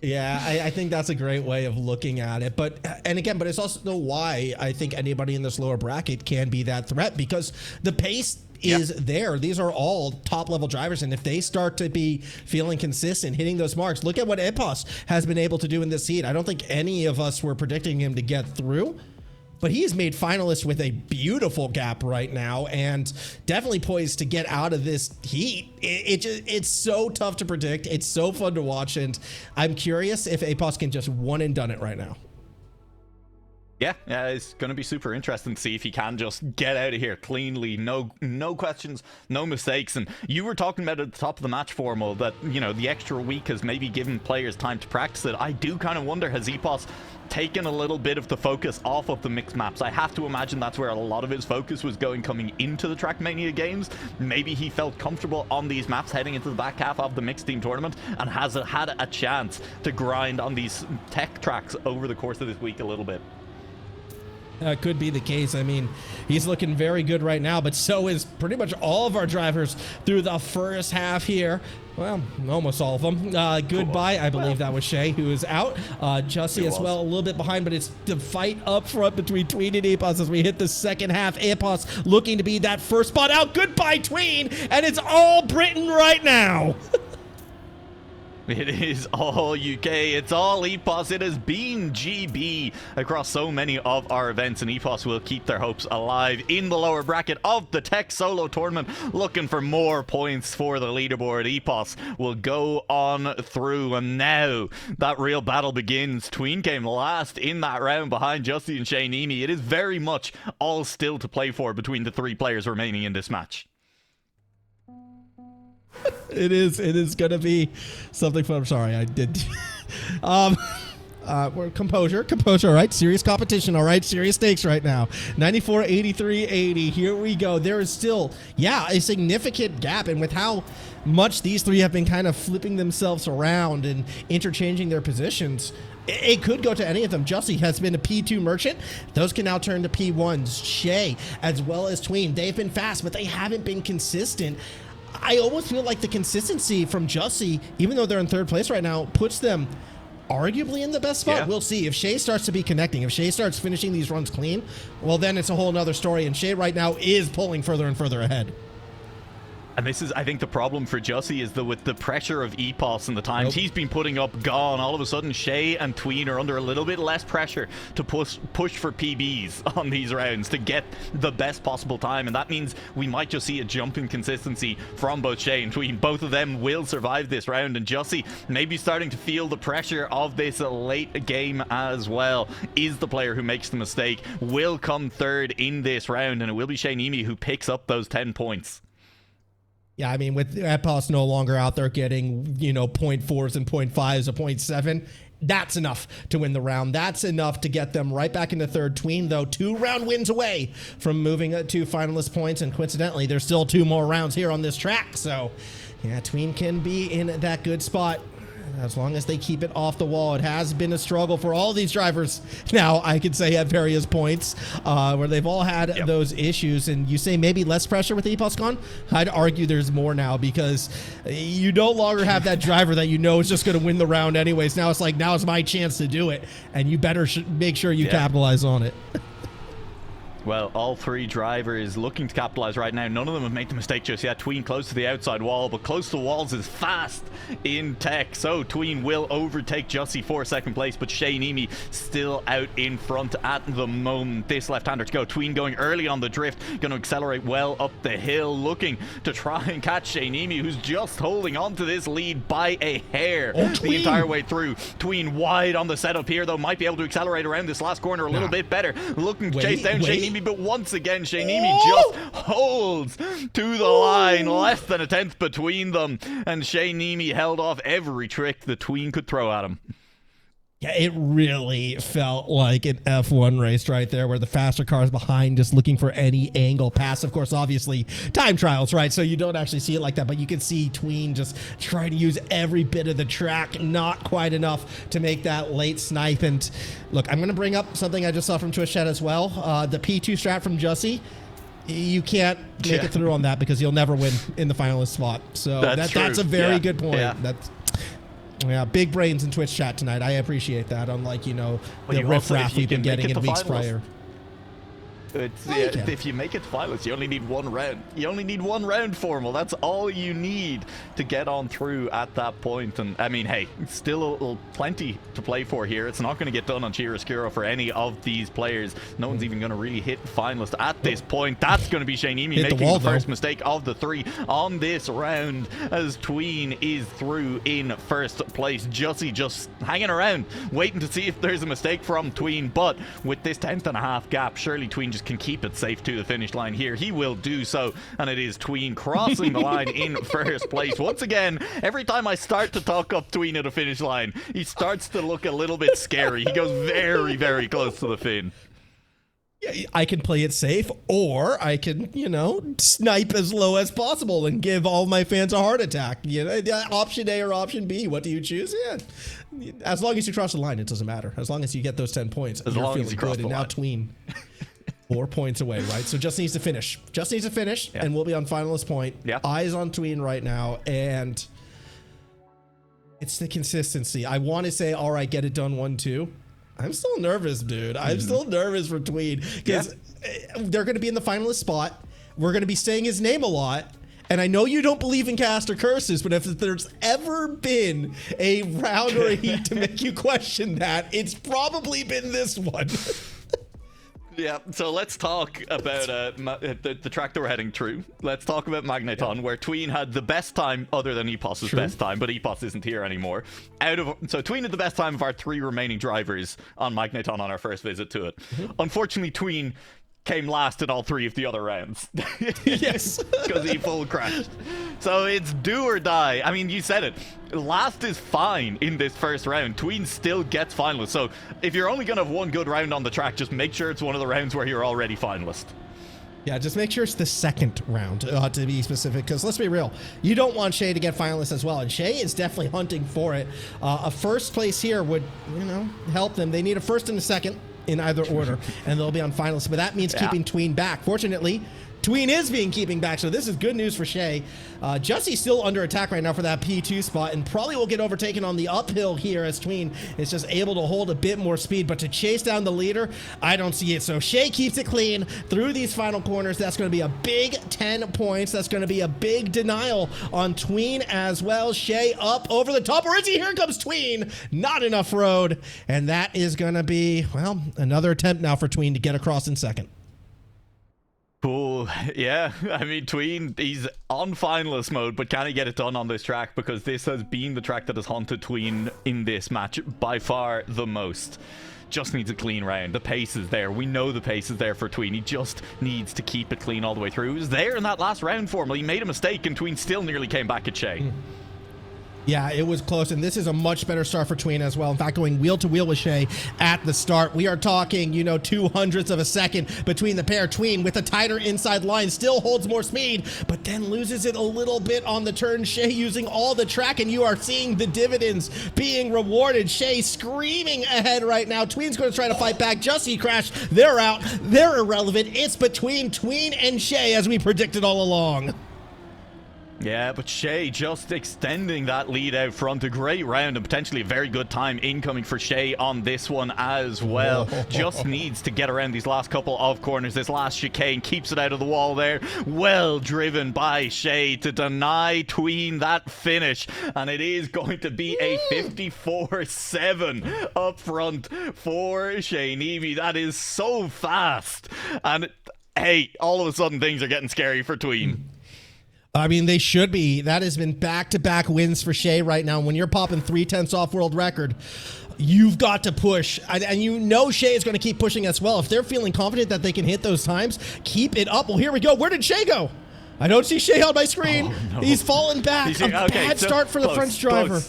Yeah, I think that's a great way of looking at it. But it's also why I think anybody in this lower bracket can be that threat, because the pace is there. These are all top level drivers, and if they start to be feeling consistent, hitting those marks, look at what Epos has been able to do in this heat. I don't think any of us were predicting him to get through, but he has made finalists with a beautiful gap right now, and definitely poised to get out of this heat. It's so tough to predict. It's so fun to watch, and I'm curious if Epos can just one and done it right now. Yeah, it's going to be super interesting to see if he can just get out of here cleanly. No questions, no mistakes. And you were talking about at the top of the match, Formal, that, you know, the extra week has maybe given players time to practice it. I do kind of wonder, has Epos taken a little bit of the focus off of the mixed maps? I have to imagine that's where a lot of his focus was going coming into the Trackmania games. Maybe he felt comfortable on these maps heading into the back half of the mixed team tournament and has had a chance to grind on these tech tracks over the course of this week a little bit. Could be the case. I mean, he's looking very good right now, but so is pretty much all of our drivers through the first half here. Well, almost all of them. Goodbye. I believe that was Shay who is out. Jussie as well, a little bit behind, but it's the fight up front between Tween and Epos as we hit the second half. Epos looking to be that first spot out. Goodbye, Tween, and it's all Britain right now. It is all UK, it's all Epos, it has been GB across so many of our events, and Epos will keep their hopes alive in the lower bracket of the Tech Solo tournament, looking for more points for the leaderboard. Epos will go on through, and now that real battle begins. Tween came last in that round behind Jussie and Shaynimi. It is very much all still to play for between the 3 players remaining in this match. It is gonna be something fun. I'm sorry, I did. We're composure, all right. Serious competition, all right. Serious stakes right now. 94, 83, 80. Here we go. There is still, a significant gap, and with how much these 3 have been kind of flipping themselves around and interchanging their positions, it could go to any of them. Jussie has been a P2 merchant. Those can now turn to P1s. Shay, as well as Tween, they've been fast, but they haven't been consistent. I almost feel like the consistency from Jussie, even though they're in third place right now, puts them arguably in the best spot. Yeah. We'll see. If Shay starts to be connecting, if Shay starts finishing these runs clean, well, then it's a whole nother story. And Shay right now is pulling further and further ahead. And this is, I think, the problem for Jussie is that with the pressure of Epos and the times he's been putting up gone, all of a sudden Shay and Tween are under a little bit less pressure to push for PBs on these rounds to get the best possible time. And that means we might just see a jump in consistency from both Shay and Tween. Both of them will survive this round, and Jussie maybe starting to feel the pressure of this late game as well. Is the player who makes the mistake, will come third in this round, and it will be Shaynimi who picks up those 10 points. Yeah, I mean, with Epos no longer out there getting, 0.4s and 0.5s or 0.7, that's enough to win the round. That's enough to get them right back into third. Tween, though, 2 round wins away from moving to finalist points, and coincidentally, there's still 2 more rounds here on this track. So, yeah, Tween can be in that good spot as long as they keep it off the wall. It has been a struggle for all these drivers now, I could say, at various points where they've all had those issues. And you say maybe less pressure with Epos gone? I'd argue there's more now, because you no longer have that driver that is just going to win the round anyways. Now it's like, now is my chance to do it, and you better make sure you capitalize on it. Well, all 3 drivers looking to capitalize right now. None of them have made the mistake just yet. Tween close to the outside wall, but close to walls is fast in tech. So Tween will overtake Jussie for second place, but Shaynimi still out in front at the moment. This left-hander to go. Tween going early on the drift, going to accelerate well up the hill, looking to try and catch Shaynimi, who's just holding on to this lead by a hair the entire way through. Tween wide on the setup here, though, might be able to accelerate around this last corner a little bit better. Looking to chase down Shaynimi, but once again, Shaynimi just holds to the line, less than a tenth between them, and Shaynimi held off every trick the Tween could throw at him. Yeah, it really felt like an F1 race right there, where the faster cars behind just looking for any angle pass. Of course, obviously, time trials, right? So you don't actually see it like that, but you can see Tween just trying to use every bit of the track, not quite enough to make that late snipe. And look, I'm going to bring up something I just saw from Twitch chat as well. The P2 strat from Jussie. You can't make it through on that because you'll never win in the finalist spot. So that's a very good point. Yeah, big brains in Twitch chat tonight. I appreciate that. Unlike, the riffraff we've been getting in weeks prior. If you make it to finals, you only need 1 round. You only need 1 round, Formal. That's all you need to get on through at that point. And I mean, hey, still plenty to play for here. It's not going to get done on Chiaroscuro for any of these players. No one's even going to really hit finalist at this point. That's going to be Shaynimi making the first mistake of the 3 on this round, as Tween is through in first place. Jussie just hanging around, waiting to see if there's a mistake from Tween. But with this 10th.5 gap, surely Tween just can keep it safe to the finish line here. He will do so, and it is Tween crossing the line in first place. Once again, every time I start to talk up Tween at the finish line, he starts to look a little bit scary. He goes very, very close to the fin. I can play it safe, or I can, snipe as low as possible and give all my fans a heart attack. Option A or option B. What do you choose? Yeah. As long as you cross the line, it doesn't matter. As long as you get those 10 points, as long as you cross the line. And now Tween 4 points away, right? So just needs to finish. And we'll be on finalist point. Yeah. Eyes on Tween right now, and it's the consistency. I want to say, all right, get it done 1-2. I'm still nervous, dude. I'm still nervous for Tween, because they're going to be in the finalist spot. We're going to be saying his name a lot. And I know you don't believe in caster curses, but if there's ever been a round or a heat to make you question that, it's probably been this one. Yeah, so let's talk about the track that we're heading through. Let's talk about Magneton, where Tween had the best time other than Epos's best time, but Epos isn't here anymore. So Tween had the best time of our 3 remaining drivers on Magneton on our first visit to it. Unfortunately, Tween came last in all 3 of the other rounds. Yes. Because he full crashed. So it's do or die. I mean, you said it. Last is fine in this first round. Tween still gets finalist. So if you're only going to have 1 good round on the track, just make sure it's one of the rounds where you're already finalist. Yeah, just make sure it's the second round, to be specific, because let's be real, you don't want Shay to get finalists as well, and Shay is definitely hunting for it. A first place here would, help them. They need a first and a second in either order, and they'll be on finalists, but that means keeping Tween back. Fortunately, Tween is being keeping back, so this is good news for Shay. Jussie's still under attack right now for that P2 spot, and probably will get overtaken on the uphill here as Tween is just able to hold a bit more speed, but to chase down the leader, I don't see it. So Shay keeps it clean through these final corners. That's going to be a big 10 points. That's going to be a big denial on Tween as well. Shay up over the top. Where is he? Here comes Tween. Not enough road, and that is going to be, well, another attempt now for Tween to get across in second. Cool. Yeah, I mean, Tween, he's on finalist mode, but can he get it done on this track? Because this has been the track that has haunted Tween in this match by far the most. Just needs a clean round. The pace is there. We know the pace is there for Tween. He just needs to keep it clean all the way through. He was there in that last round for him. He made a mistake, and Tween still nearly came back at Shay. Yeah, it was close, and this is a much better start for Tween as well. In fact, going wheel to wheel with Shay at the start. We are talking, 200ths of a second between the pair. Tween with a tighter inside line still holds more speed, but then loses it a little bit on the turn. Shay using all the track, and you are seeing the dividends being rewarded. Shay screaming ahead right now. Tween's going to try to fight back. Jussie crashed. They're out. They're irrelevant. It's between Tween and Shay, as we predicted all along. Yeah, but Shay just extending that lead out front. A great round and potentially a very good time incoming for Shay on this one as well. Just needs to get around these last couple of corners. This last chicane keeps it out of the wall there. Well driven by Shay to deny Tween that finish. And it is going to be a 54-7 up front for Shaynimi. That is so fast. And hey, all of a sudden things are getting scary for Tween. I mean, they should be. That has been back-to-back wins for Shay right now. When you're popping 3/10 off world record, you've got to push. And Shay is going to keep pushing as well. If they're feeling confident that they can hit those times, keep it up. Well, here we go. Where did Shay go? I don't see Shay on my screen. Oh, no. He's fallen back. Bad start for the French driver.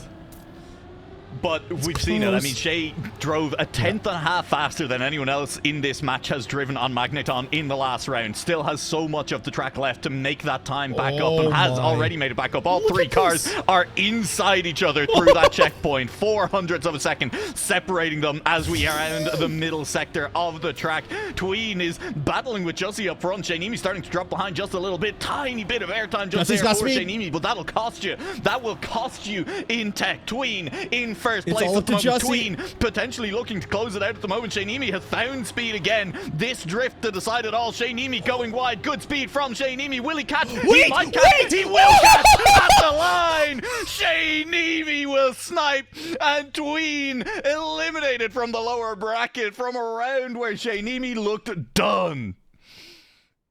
But we've seen it. I mean, Shay drove a 10th and a half faster than anyone else in this match has driven on Magneton in the last round. Still has so much of the track left to make that time back up, and has already made it back up. All three cars are inside each other through that checkpoint. 400ths of a second separating them as we are in the middle sector of the track. Tween is battling with Jussie up front. Shaynimi starting to drop behind just a little bit. Tiny bit of airtime just there for Shaynimi, but that'll cost you. That will cost you in tech. Tween in first place at the moment. Tween potentially looking to close it out at the moment. Shaynimi has found speed again. This drift to decide it all. Shaynimi going wide. Good speed from Shaynimi. Will he catch? He might catch. He will catch at the line. Shaynimi will snipe, and Tween eliminated from the lower bracket from a round where Shaynimi looked done.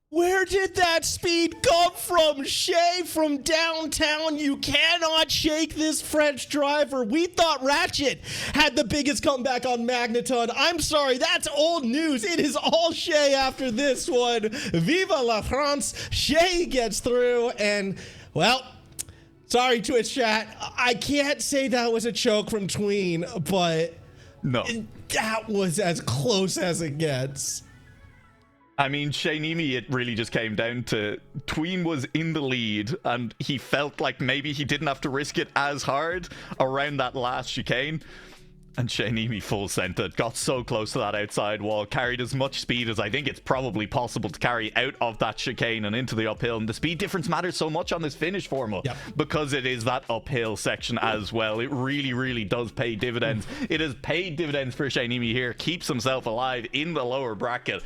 Where did that speed come from? Shay from downtown. You cannot shake this French driver. We thought Ratchet had the biggest comeback on Magneton. I'm sorry, that's old news. It is all Shay after this one. Viva la France. Shay gets through, and, well, sorry, Twitch chat. I can't say that was a choke from Tween, but no, that was as close as it gets. I mean, Shaynimi, it really just came down to Tween was in the lead, and he felt like maybe he didn't have to risk it as hard around that last chicane. And Shaynimi full sent it, got so close to that outside wall, carried as much speed as I think it's probably possible to carry out of that chicane and into the uphill. And the speed difference matters so much on this finish formula because it is that uphill section as well. It really, really does pay dividends. It has paid dividends for Shaynimi here, keeps himself alive in the lower bracket.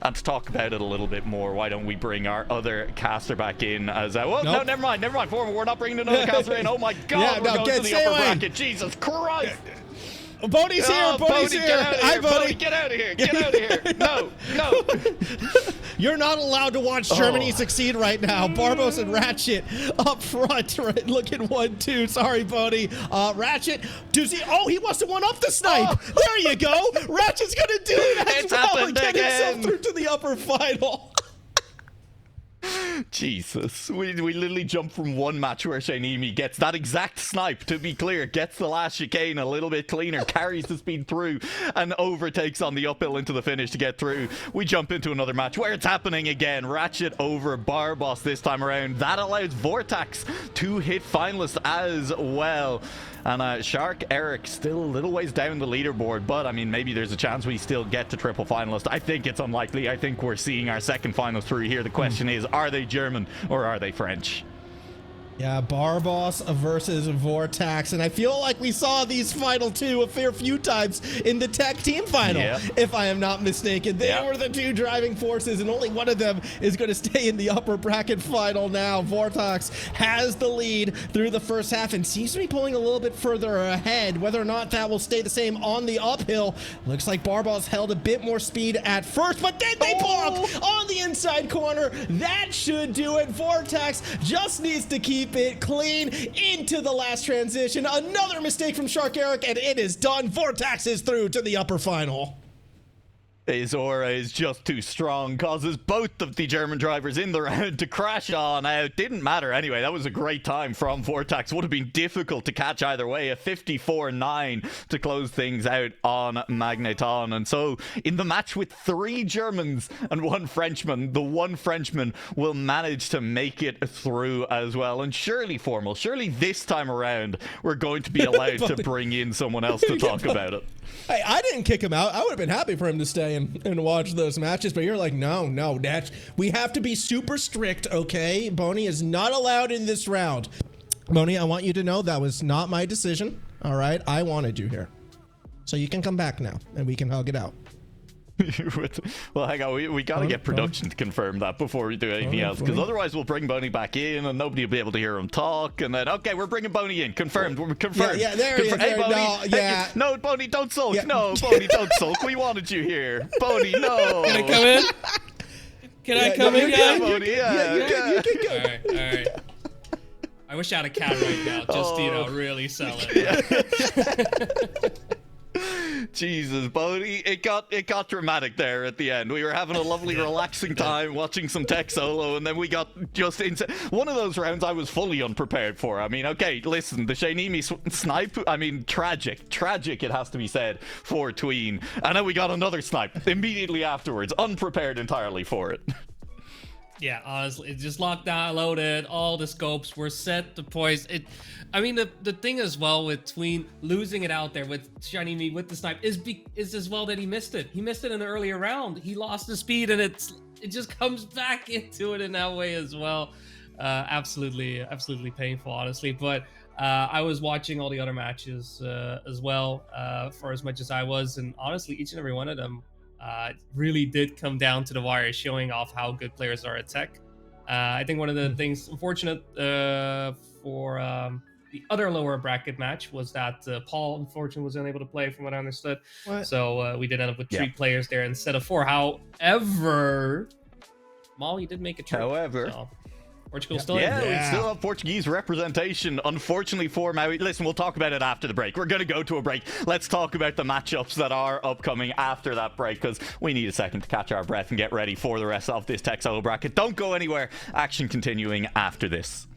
And to talk about it a little bit more, why don't we bring our other caster back in as well, no, never mind, we're not bringing another caster in. Oh my god, we're going to the upper bracket. Jesus Christ. Bodie's here. Bodie's here. Hi, Bodie. Get out of here. Get out of here. No. You're not allowed to watch Germany succeed right now. Barbos and Ratchet up front, right? Looking 1-2. Sorry, Bodie. Ratchet, does he? Oh, he wants to one up the snipe. There you go. Ratchet's going to do it as well and get himself through to the upper final. Jesus, we literally jumped from one match where Shaynimi gets that exact snipe, to be clear, gets the last chicane a little bit cleaner, carries the speed through, and overtakes on the uphill into the finish to get through. We jump into another match where it's happening again. Ratchet over Barbos this time around. That allows Vortax to hit finalists as well. And Shark Eric still a little ways down the leaderboard, but I mean, maybe there's a chance we still get to triple finalist. I think it's unlikely. I think we're seeing our second final through here. The question is, are they German or are they French? Yeah, Barboss versus Vortax, and I feel like we saw these final two a fair few times in the tech team final, if I am not mistaken. They were the two driving forces, and only one of them is going to stay in the upper bracket final now. Vortax has the lead through the first half and seems to be pulling a little bit further ahead. Whether or not that will stay the same on the uphill, looks like Barboss held a bit more speed at first, but then they pull up on the inside corner. That should do it. Vortax just needs to keep it clean into the last transition. Another mistake from Shark Eric, and it is done. Vortax is through to the upper final. His aura is just too strong, causes both of the German drivers in the round to crash on out. Didn't matter anyway. That was a great time from Vortax. Would have been difficult to catch either way. A 54-9 to close things out on Magneton. And so in the match with 3 Germans and 1 Frenchman, the 1 Frenchman will manage to make it through as well. And surely, Formal, surely this time around we're going to be allowed to bring in someone else to talk about it. Hey, I didn't kick him out. I would have been happy for him to stay and watch those matches, but you're like, no, we have to be super strict, okay? Boney is not allowed in this round. Boney, I want you to know that was not my decision, all right? I wanted you here. So you can come back now, and we can hug it out. Well, hang on, we gotta get production to confirm that before we do anything else, because otherwise we'll bring Boney back in and nobody will be able to hear him talk, and then, okay, we're bringing Boney in. Confirmed. We're confirmed. Yeah, there he is. Hey, Boney. No, yeah. Hey, no, Boney, don't sulk. Yeah. No, Boney, don't sulk. We wanted you here. Boney, no. Can I come in? Can I come in, yeah, Boney, yeah. You can go. All right. I wish I had a cat right now, just to, really sell it. Jesus, Bodie, it got dramatic there at the end. We were having a lovely, relaxing time watching some tech solo, and then we got just insane. One of those rounds I was fully unprepared for. I mean, okay, listen, the Shainimi snipe, I mean, tragic, it has to be said, for Tween. And then we got another snipe immediately afterwards, unprepared entirely for it. Yeah, honestly, it just locked down, loaded, all the scopes were set to poise. I mean, the thing as well with Tween losing it out there with Shiny Me with the snipe is as well that he missed it. He missed it in the earlier round. He lost the speed, and it just comes back into it in that way as well. Absolutely painful, honestly. But I was watching all the other matches as well for as much as I was, and honestly, each and every one of them really did come down to the wire, showing off how good players are at tech. I think one of the things unfortunate for the other lower bracket match was that Paul unfortunately was unable to play, from what I understood. So we did end up with 3 players there instead of 4. However, Maul, you did make a trip. However, Portugal still in. Yeah, we still have Portuguese representation, unfortunately, for Maui. Listen, we'll talk about it after the break. We're going to go to a break. Let's talk about the matchups that are upcoming after that break, because we need a second to catch our breath and get ready for the rest of this tech solo bracket. Don't go anywhere. Action continuing after this.